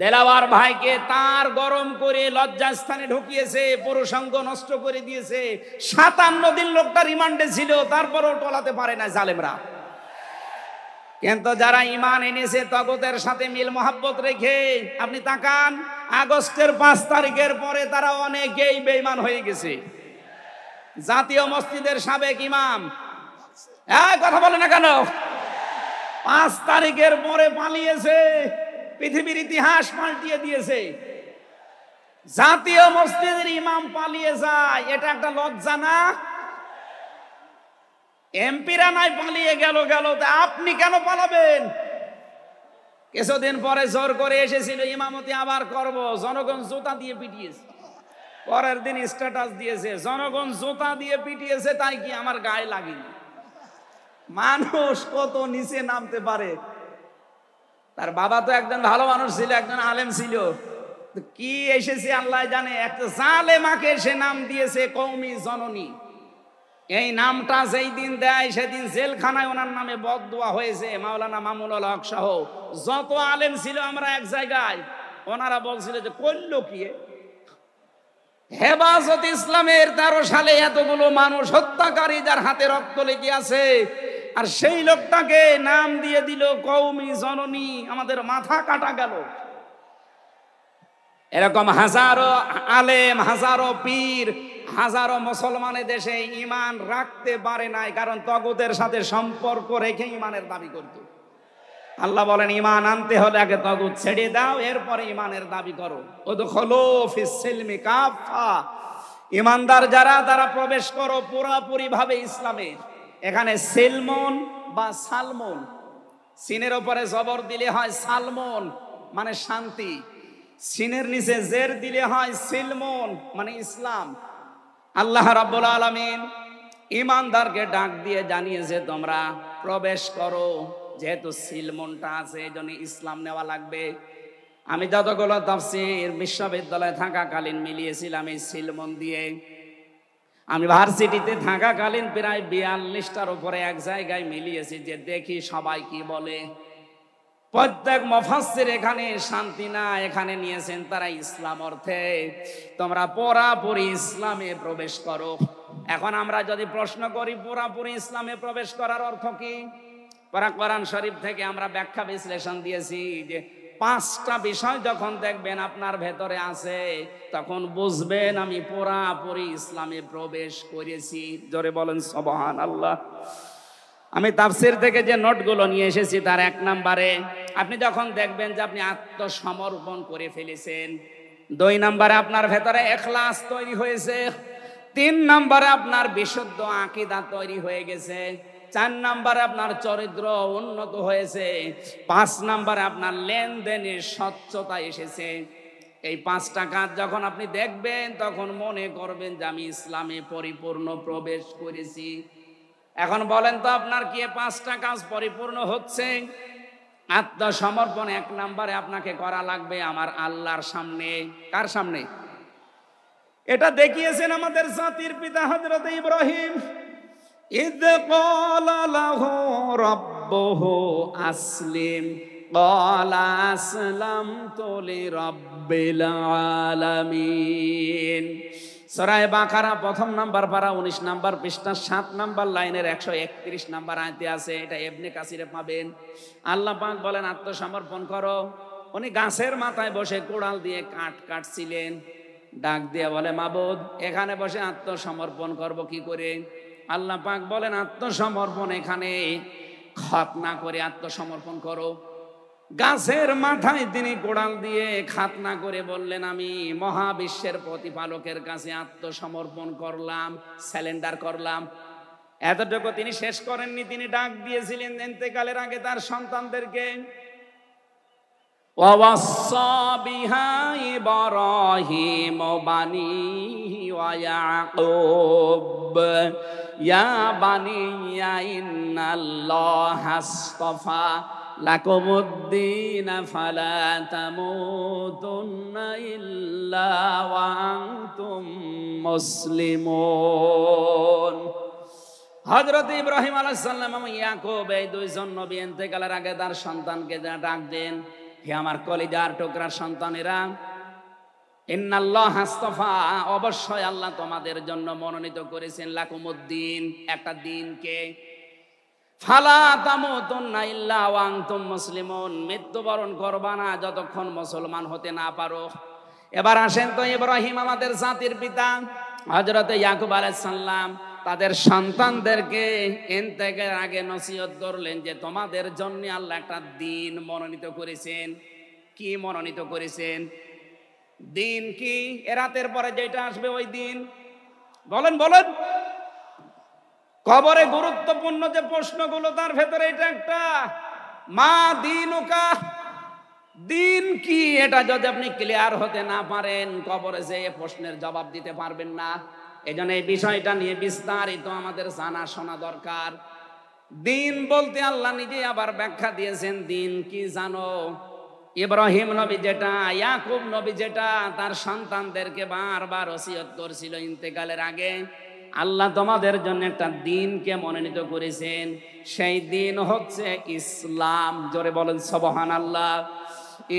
দেলাওয়ার ভাইকে তার গরম করে লজ্জাস্থানে ঢুকিয়েছে, পুরুষাঙ্গ নষ্ট করে দিয়েছে। 57 দিন লোকটা রিমান্ডে ছিল, তারপরও টলাতে পারে না জালেমরা। কিন্তু যারা ঈমান এনেছে তাগুতের সাথে মিল মহাব্বত রেখে, আপনি তাকান, আগস্টের 5 তারিখের পরে তারা অনেকেই বেঈমান হয়ে গেছে। জাতীয় মসজিদের সাবেক ইমাম, কথা বলে না কেন? 5 তারিখের পরে পালিয়েছে, পৃথিবীর ইতিহাস পাল্টিয়ে দিয়েছে। জাতীয় মসজিদের ইমাম পালিয়ে যায়, এটা একটা লজ্জা না? এমপিরা নাই পালিয়ে গেল, আপনি কেন পালাবেন? কিছুদিন পরে জোর করে এসেছিল ইমামতি আবার করব, জনগণ জুতা দিয়ে পিটিয়েছে। পরের দিন স্ট্যাটাস দিয়েছে, জনগণ জুতা দিয়ে পিটিয়েছে, তাই কি আমার গায়ে লাগেনি। মানুষ কত নিচে নামতে পারে। তার বাবা তো একজন ভালো মানুষ ছিল, একজন আলেম ছিল, কি এসেছে আল্লাহ জানে। একটা জালেমাকে সে নাম দিয়েছে কওমি জননী। এই নামটা যেই দিন দেয় সেদিন জেলখানায় ওনার নামে বদদোয়া হয়েছে। মাওলানা মামুনুল হক সহ যত আলেম ছিল আমরা এক জায়গায়, ওনারা বলছিল যে করল কি হেফাজত ইসলামের 13 সালে এতগুলো মানুষ হত্যাকারী যার হাতে রক্ত লেগে আছে, আর সেই লোকটাকে নাম দিয়ে দিল কওমি জননী। আমাদের মাথা কাটা গেল। এরকম হাজারো আলেম, হাজারো পীর, হাজারো মুসলমানের দেশে ঈমান রাখতে পারে নাই, কারণ তাগুতের সাথে সম্পর্ক রেখে ঈমানের দাবি করত। আল্লাহ বলেন ঈমান আনতে হলে আগে তাগুত ছেড়ে দাও, এরপরে ঈমানের দাবি করো। উদখুলু ফিস সিলমি কাফা, ঈমানদার যারা তারা প্রবেশ করো পুরোপুরি ভাবে ইসলামে। এখানে সিলমন বা সালমন, সিনের উপরে জবর দিলে হয় সালমন মানে শান্তি, সিনের নিচে জের দিলে হয় সিলমন মানে ইসলাম। আল্লাহ রাব্বুল আলামিন ঈমানদারকে ডাক দিয়ে জানিয়েছে তোমরা প্রবেশ করো। যেহেতু সিলমনটা আছে এজন্য ইসলাম নেওয়া লাগবে। আমি যতগুলো তাফসীর বিশ্ববিদ্যালয়ে থাকাকালীন মিলিয়েছিলাম এই সিলমন দিয়ে। আমি ভার্সিটিতে থাকাকালীন প্রায় 42টার উপরে এক জায়গায় মিলিয়েছি, যে দেখি সবাই কি বলে। প্রত্যেক মুফাসসির এখানে শান্তি না, এখানে নিয়েছেন তারা ইসলাম অর্থে তোমরা পুরোপুরি ইসলামে প্রবেশ করো। এখন আমরা যদি প্রশ্ন করি পুরোপুরি ইসলামে প্রবেশ করার অর্থ কি, কোরআন শরীফ থেকে আমরা ব্যাখ্যা বিশ্লেষণ দিয়েছি যে 5টা বিষয় যখন দেখবেন আপনার ভেতরে আছে তখন বুঝবেন আমি পুরোপুরি ইসলামে প্রবেশ করেছি। জোরে বলেন সুবহানাল্লাহ। আমি তাফসীর থেকে যে নোটগুলো নিয়ে এসেছি তার 1 নম্বরে আপনি যখন দেখবেন যে আপনি আত্মসমর্পণ করে ফেলেছেন, 2 নম্বরে আপনার ভেতরে ইখলাস তৈরি হয়েছে, 3 নম্বরে আপনার বিশুদ্ধ আকীদা তৈরি হয়ে গেছে, 4 নম্বরে আপনার চরিত্র উন্নত হয়েছে, 5 নম্বরে আপনার লেনদেনের স্বচ্ছতা এসেছে। এই 5টা কাজ যখন আপনি দেখবেন তখন মনে করবেন যে আমি ইসলামে পরিপূর্ণ প্রবেশ করেছি। এখন বলেন তো আপনার কি 5টা কাজ পরিপূর্ণ হচ্ছে? আত্মসমর্পণ 1 নম্বরে আপনাকে করা লাগবে আমার আল্লাহর সামনে। কার সামনে? এটা দেখিয়েছেন আমাদের জাতির পিতা হযরত ইব্রাহিম। ইয ক্বালা লাহু রাব্বুহু আসলিম ক্বালা আসলামতু লিরাব্বিল আলামিন। সূরা বাকারা 1 নম্বর পারা 19 নম্বর পৃষ্ঠা 7 নম্বর লাইনের 131 নম্বর আয়াতে আছে। এটা ইবনে কাসিরে পাবেন। আল্লাহ পাক বলেন আত্মসমর্পণ করো। উনি গাছের মাথায় বসে কোড়াল দিয়ে কাঠ কাটছিলেন, ডাক দিয়ে বলে মাবুদ এখানে বসে আত্মসমর্পণ করব কি করে? আল্লাহ পাক বলেন আত্মসমর্পণ এখানে খাতনা করে আত্মসমর্পণ করো। গাছের মাথায় তিনি কোড়াল দিয়ে খাতনা করে বললেন আমি মহাবিশ্বের প্রতিপালকের কাছে আত্মসমর্পণ করলাম, সারেন্ডার করলাম। এতটুকু তিনি শেষ করেননি, তিনি ডাক দিয়েছিলেন ইন্তেকালের আগে তার সন্তানদেরকে, ওয়াসাা বিহা ইব্রাহিম বানিহি ওয়া ইয়াকুব ইয়া বানিয়া ইন্নাল্লাহা আসতাফা লাকুমুদ্দিন ফালা তামুতুন্না ইল্লা ওয়া আনতুম মুসলিমুন। হযরত ইব্রাহিম আলাইহিস সালাম এবং ইয়াকুব এই 2 জন নবী ইন্তেকালের আগে তার সন্তানকে ডাক দেন, হে আমার কলিজার টুকরার সন্তানেরা, ইন্নাল্লাহা আসতাফা অবশ্যই আল্লাহ তোমাদের জন্য মনোনীত করেছেন লাকুমুদ্দিন একটা দিনকে, ফালা তামুতুন্না ইল্লা ওয়া আনতুম মুসলিমুন মৃত্যুবরণ করবা না যতক্ষণ মুসলমান হতে না পারো। এবার আসেন তো ইব্রাহিম আমাদের জাতির পিতা, হযরত ইয়াকুব আলাইহিস সালাম তাদের সন্তানদেরকে ইন্তেকালের আগে নসিহত করলেন যে তোমাদের জন্য আল্লাহ একটা দিন মনোনীত করেছেন। কি মনোনীত করেছেন? দিন কি? এ রাতের পরে যেটা আসবে ওই দিন। বলেন বলেন। কবরে গুরুত্বপূর্ণ যে প্রশ্নগুলো তার ভেতরে এটা একটা, মা দীনুকা, দিন কি? এটা যদি আপনি ক্লিয়ার হতে না পারেন কবরে যে প্রশ্নের জবাব দিতে পারবেন না। এজন্য এই বিষয়টা নিয়ে বিস্তারিত আমাদের জানা শোনা দরকার। দিন বলতে আল্লাহ নিজে আবার ব্যাখ্যা দিয়েছেন, দিন কি জানো? ইব্রাহিম নবী যেটা, ইয়াকুব নবী যেটা তার সন্তানদেরকে বারবার ওসিয়ত করছিল ইন্তেকালের আগে, আল্লাহ তোমাদের জন্য একটা দিনকে মনোনীত করেছেন, সেই দিন হচ্ছে ইসলাম। জোরে বলেন সুবহানাল্লাহ।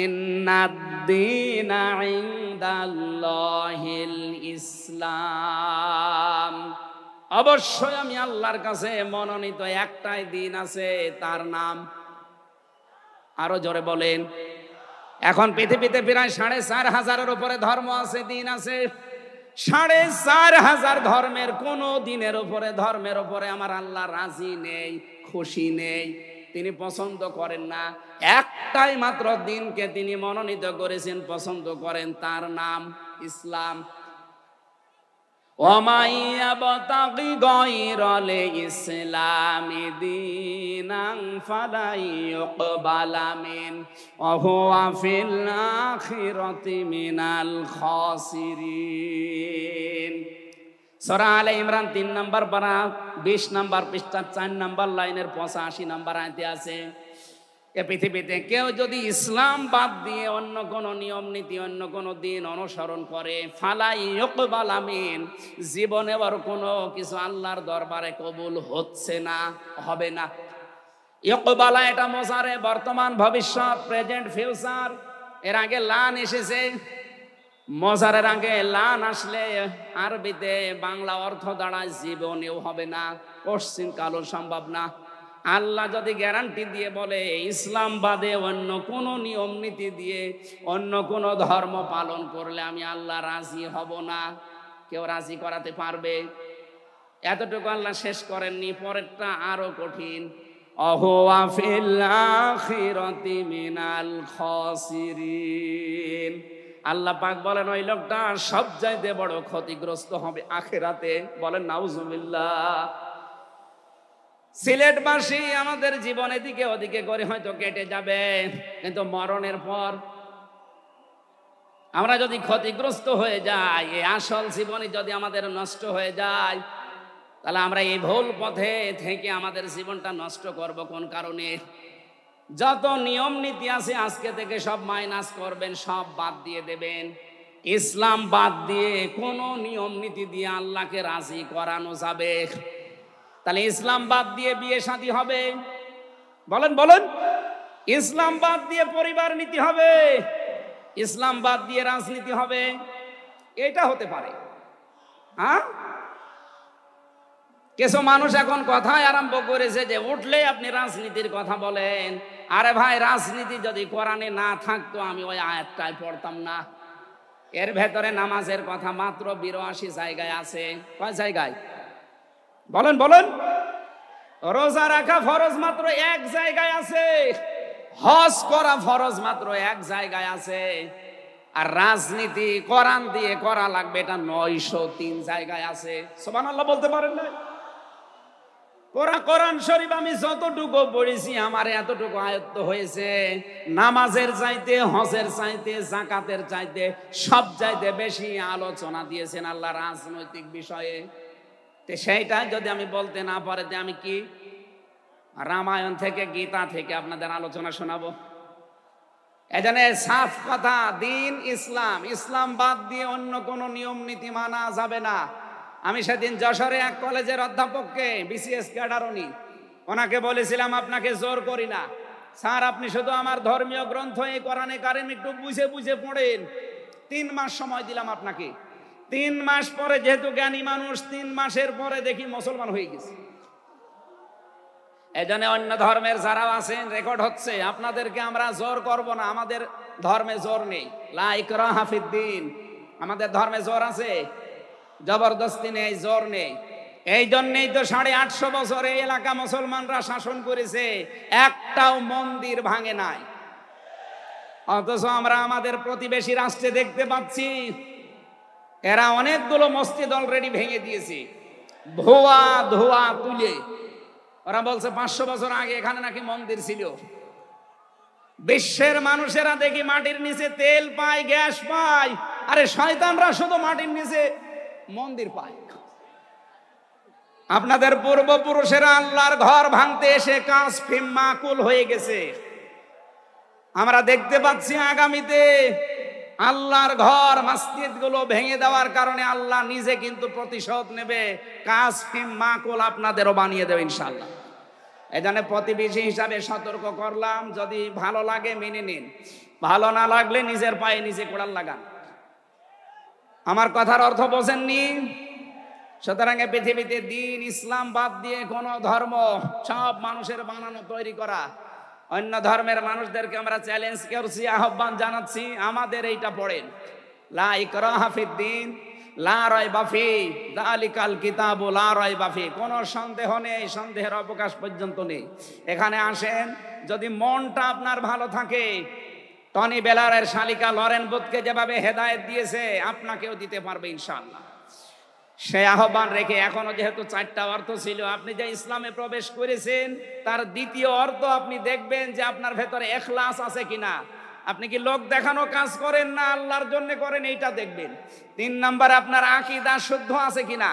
ইন্নাদ-দীনা ইনদাল্লাহিল ইসলাম। অবশ্যই আমি আল্লাহর কাছে মনোনীত একটাই দিন আছে, তার নাম, আরো জোরে বলেন। এখন পৃথিবীতে প্রায় 4,500-এর উপরে ধর্ম আছে, দিন আছে। 4,500 ধর্মের কোন দিনের উপরে, ধর্মের উপরে আমার আল্লাহ রাজি নেই, খুশি নেই, তিনি পছন্দ করেন না। একটাই মাত্র দিনকে তিনি মনোনীত করেছেন, পছন্দ করেন, তার নাম ইসলাম। ওয়ামাই ইয়াবতাগি গায়রাল ইসলামি দীনান ফালাই ইউকবালা মিন ওয়া হুয়া ফিল আখিরাতি মিনাল খাসিরিন। সূরা আলে ইমরান 3 নম্বর পারা 20 নম্বর পৃষ্ঠা 4 নম্বর লাইনের 85 নম্বর আয়াতে আছে, এ পৃথিবীতে কেউ যদি ইসলাম বাদ দিয়ে অন্য কোন নিয়ম নীতি, অন্য কোন দিন অনুসরণ করে, ফালাই ইউকবালা মিন, জীবনে আর কোনো কিছু আল্লাহর দরবারে কবুল হচ্ছে না, হবে না। ইউকবালা এটা মোজারে, বর্তমান, ভবিষ্যৎ, প্রেজেন্ট, ফিউচার। এর আগে লান এসেছে, মোজারের আগে লান আসলে আরবিতে বাংলা অর্থ দাঁড়ায় জীবনেও হবে না, পশ্চিম কালও সম্ভব না। আল্লাহ যদি গ্যারান্টি দিয়ে বলে ইসলাম বাদে অন্য কোন নিয়ম নীতি দিয়ে অন্য কোন ধর্ম পালন করলে আমি আল্লাহ রাজি হব না, কেউ রাজি করাতে পারবে? এতটুকু আল্লাহ শেষ করেননি, পরেরটা আরো কঠিন। অহুয়া ফিল আখিরাতি মিনাল খাসিরিন। আল্লাহ পাক বলেন ওই লোকটা সব চাইতে বড় ক্ষতিগ্রস্ত হবে আখিরাতে। বলেন নাউজুবিল্লাহ। সিলেটবাসী আমাদের জীবন এদিকে ওদিকে করে হয়তো কেটে যাবে, কিন্তু মরণের পর আমরা যদি ক্ষতিগ্রস্ত হয়ে যাই, এই আসল জীবনে যদি আমাদের নষ্ট হয়ে যায়, তাহলে আমরা এই ভুল পথে থেকে আমাদের জীবনটা নষ্ট করব কোন কারণে? যত নিয়ম নীতি আছে আজকে থেকে সব মাইনাস করবেন, সব বাদ দিয়ে দেবেন। ইসলাম বাদ দিয়ে কোন নিয়ম নীতি দিয়ে আল্লাহকে রাজি করানো যাবে? তাহলে ইসলাম বাদ দিয়ে বিয়ে শাদী হবে? বলেন বলেন। ইসলাম বাদ দিয়ে পরিবার নীতি হবে? ইসলাম বাদ দিয়ে রাজনীতি হবে? এটা হতে পারে। হ্যাঁ, কিছু মানুষ এখন কথাই আরম্ভ করেছে যে উঠলে আপনি রাজনীতির কথা বলেন। আরে ভাই, রাজনীতি যদি কোরআনে না থাকতো আমি ওই আয়াতটাই পড়তাম না। এর ভেতরে নামাজের কথা মাত্র 82 জায়গায় আছে। কয় জায়গায়? বলেন বলেন। রোজা রাখা ফরজ মাত্র 1 জায়গায় আছে। হজ করা ফরজ মাত্র 1 জায়গায় আছে। আর রাজনীতি কোরআন দিয়ে করা লাগবে এটা 903 জায়গায় আছে। সুবহানাল্লাহ বলতে পারেন না? কোরআন শরীফ আমি যতটুকু পড়েছি আমার এতটুকু আয়ত্ত হয়েছে। নামাজের চাইতে, হজের চাইতে, যাকাতের চাইতে সব চাইতে বেশি আলোচনা দিয়েছেন আল্লাহ রাজনৈতিক বিষয়ে। সেইটা যদি আমি বলতে না পারে আমি কি রামায়ণ থেকে, গীতা থেকে আপনাদের আলোচনা শোনাবো? এজন্য সাফ কথা, দিন ইসলাম, ইসলাম বাদ দিয়ে অন্য কোন নিয়ম নীতি মানা যাবে না। আমি সেদিন যশোরে এক কলেজের অধ্যাপককে, বিসিএস ক্যাডার উনি, ওনাকে বলেছিলাম আপনাকে জোর করি না স্যার, আপনি শুধু আমার ধর্মীয় গ্রন্থ এই কোরআনে কারিম একটু বুঝে বুঝে পড়েন। 3 মাস সময় দিলাম আপনাকে। 3 মাস পরে, যেহেতু জ্ঞানী মানুষ, 3 মাসের পরে দেখি মুসলমান হয়ে গেছে। এজন্য অন্য ধর্মের যারাও আছেন রেকর্ড হচ্ছে, আপনাদেরকে আমরা জোর করব না, আমাদের ধর্মে জোর নেই। লা ইকরাহা ফিদ্দিন, আমাদের ধর্মে জোর আছে, জবরদস্তি নেই, জোর নেই। এই জন্যই তো 850 বছর এই এলাকা মুসলমানরা শাসন করেছে, একটাও মন্দির ভাঙে নাই। অথচ আমরা আমাদের প্রতিবেশী রাষ্ট্রে দেখতে পাচ্ছি এরা অনেকগুলো মসজিদ অলরেডি ভেঙে দিয়েছে, ধোয়া ধোয়া তুলে। ওরা বলছে 500 বছর আগে এখানে নাকি মন্দির ছিল। বিশ্বের মানুষেরা দেখি মাটির নিচে তেল পায়, গ্যাস পায়, আরে শয়তানরা শুধু মাটির নিচে মন্দির পায়। আপনাদের পূর্বপুরুষেরা আল্লাহর ঘর ভাঙতে এসে কাজ ফিম মাকুল হয়ে গেছে। আমরা দেখতে পাচ্ছি আগামীতে আল্লাহর ঘর মসজিদ গুলো ভেঙে দেওয়ার কারণে আল্লাহ নিজে কিন্তু প্রতিশোধ নেবে। কাসিম মাকুল আপনাদেরও বানিয়ে দেবে ইনশাআল্লাহ। এই জন্য প্রতিবেশী হিসাবে সতর্ক করলাম, যদি ভালো লাগে মেনে নিন, ভালো না লাগলে নিজের পায়ে নিজে কোড়াল লাগান। আমার কথার অর্থ বোঝেননি? সুতরাং পৃথিবীতে দিন ইসলাম বাদ দিয়ে কোন ধর্ম সব মানুষের বানানো তৈরি করা, অন্য ধর্মের মানুষদেরকে আমরা চ্যালেঞ্জ করছি, আহ্বান জানাচ্ছি, আমাদের এইটা পড়েন, লা ইকরাহা ফিদ্দিন লা রাইবা ফিহি যালিকাল কিতাবু লা রাইবা ফিহি। কোনো সন্দেহ নেই, সন্দেহের অবকাশ পর্যন্ত নেই। এখানে আসেন, যদি মনটা আপনার ভালো থাকে, টনি বেলারের শালিকা লরেন বুথকে যেভাবে হেদায়েত দিয়েছে আপনাকেও দিতে পারবে ইনশাআল্লাহ। সে আহ্বান রেখে, এখনো যেহেতু 4টা অর্থ ছিল, আপনি যে ইসলামে প্রবেশ করেছেন তার দ্বিতীয় অর্থ আপনি দেখবেন যে আপনার ভেতরে ইখলাস আছে কিনা। আপনি কি লোক দেখানো কাজ করেন না আল্লাহর জন্য করেন, এইটা দেখবেন। 3 নাম্বার, আপনার আকীদা শুদ্ধ আছে কিনা।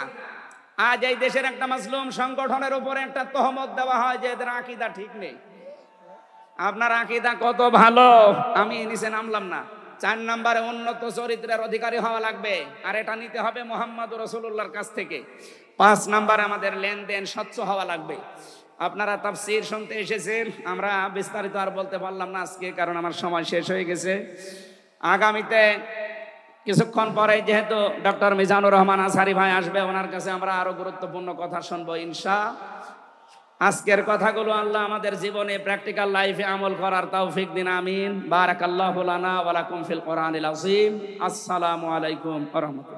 আজ এই দেশের একটা মাসলুম সংগঠনের উপরে একটা তহমত দেওয়া হয় যে এদের আকীদা ঠিক নেই। আপনার আকীদা কত ভালো, আমি নিচে নামলাম না। 4 নম্বরে, উন্নত চরিত্রের অধিকারী হওয়া লাগবে, আর এটা নিতে হবে মুহাম্মদুর রাসূলুল্লাহর কাছ থেকে। 5 নম্বরে, আমাদের লেনদেন স্বচ্ছ হওয়া লাগবে। আপনারা তাফসীর শুনতে এসেছেন, আমরা বিস্তারিত আর বলতে পারলাম না আজকে, কারণ আমার সময় শেষ হয়ে গেছে। আগামীতে কিছুক্ষণ পরে যেহেতু ডক্টর মিজানুর রহমান আজহারি ভাই আসবে, ওনার কাছে আমরা আরো গুরুত্বপূর্ণ কথা শুনবো ইনশাআল্লাহ। আজকের কথাগুলো আল্লাহ আমাদের জীবনে প্র্যাকটিক্যাল লাইফে আমল করার তৌফিক দিন, আমিন। বারাকাল্লাহু লানা ওয়া লাকুম ফিল কোরআনিল আযীম। আসসালামু আলাইকুম ওয়া রাহমাতুল্লাহ।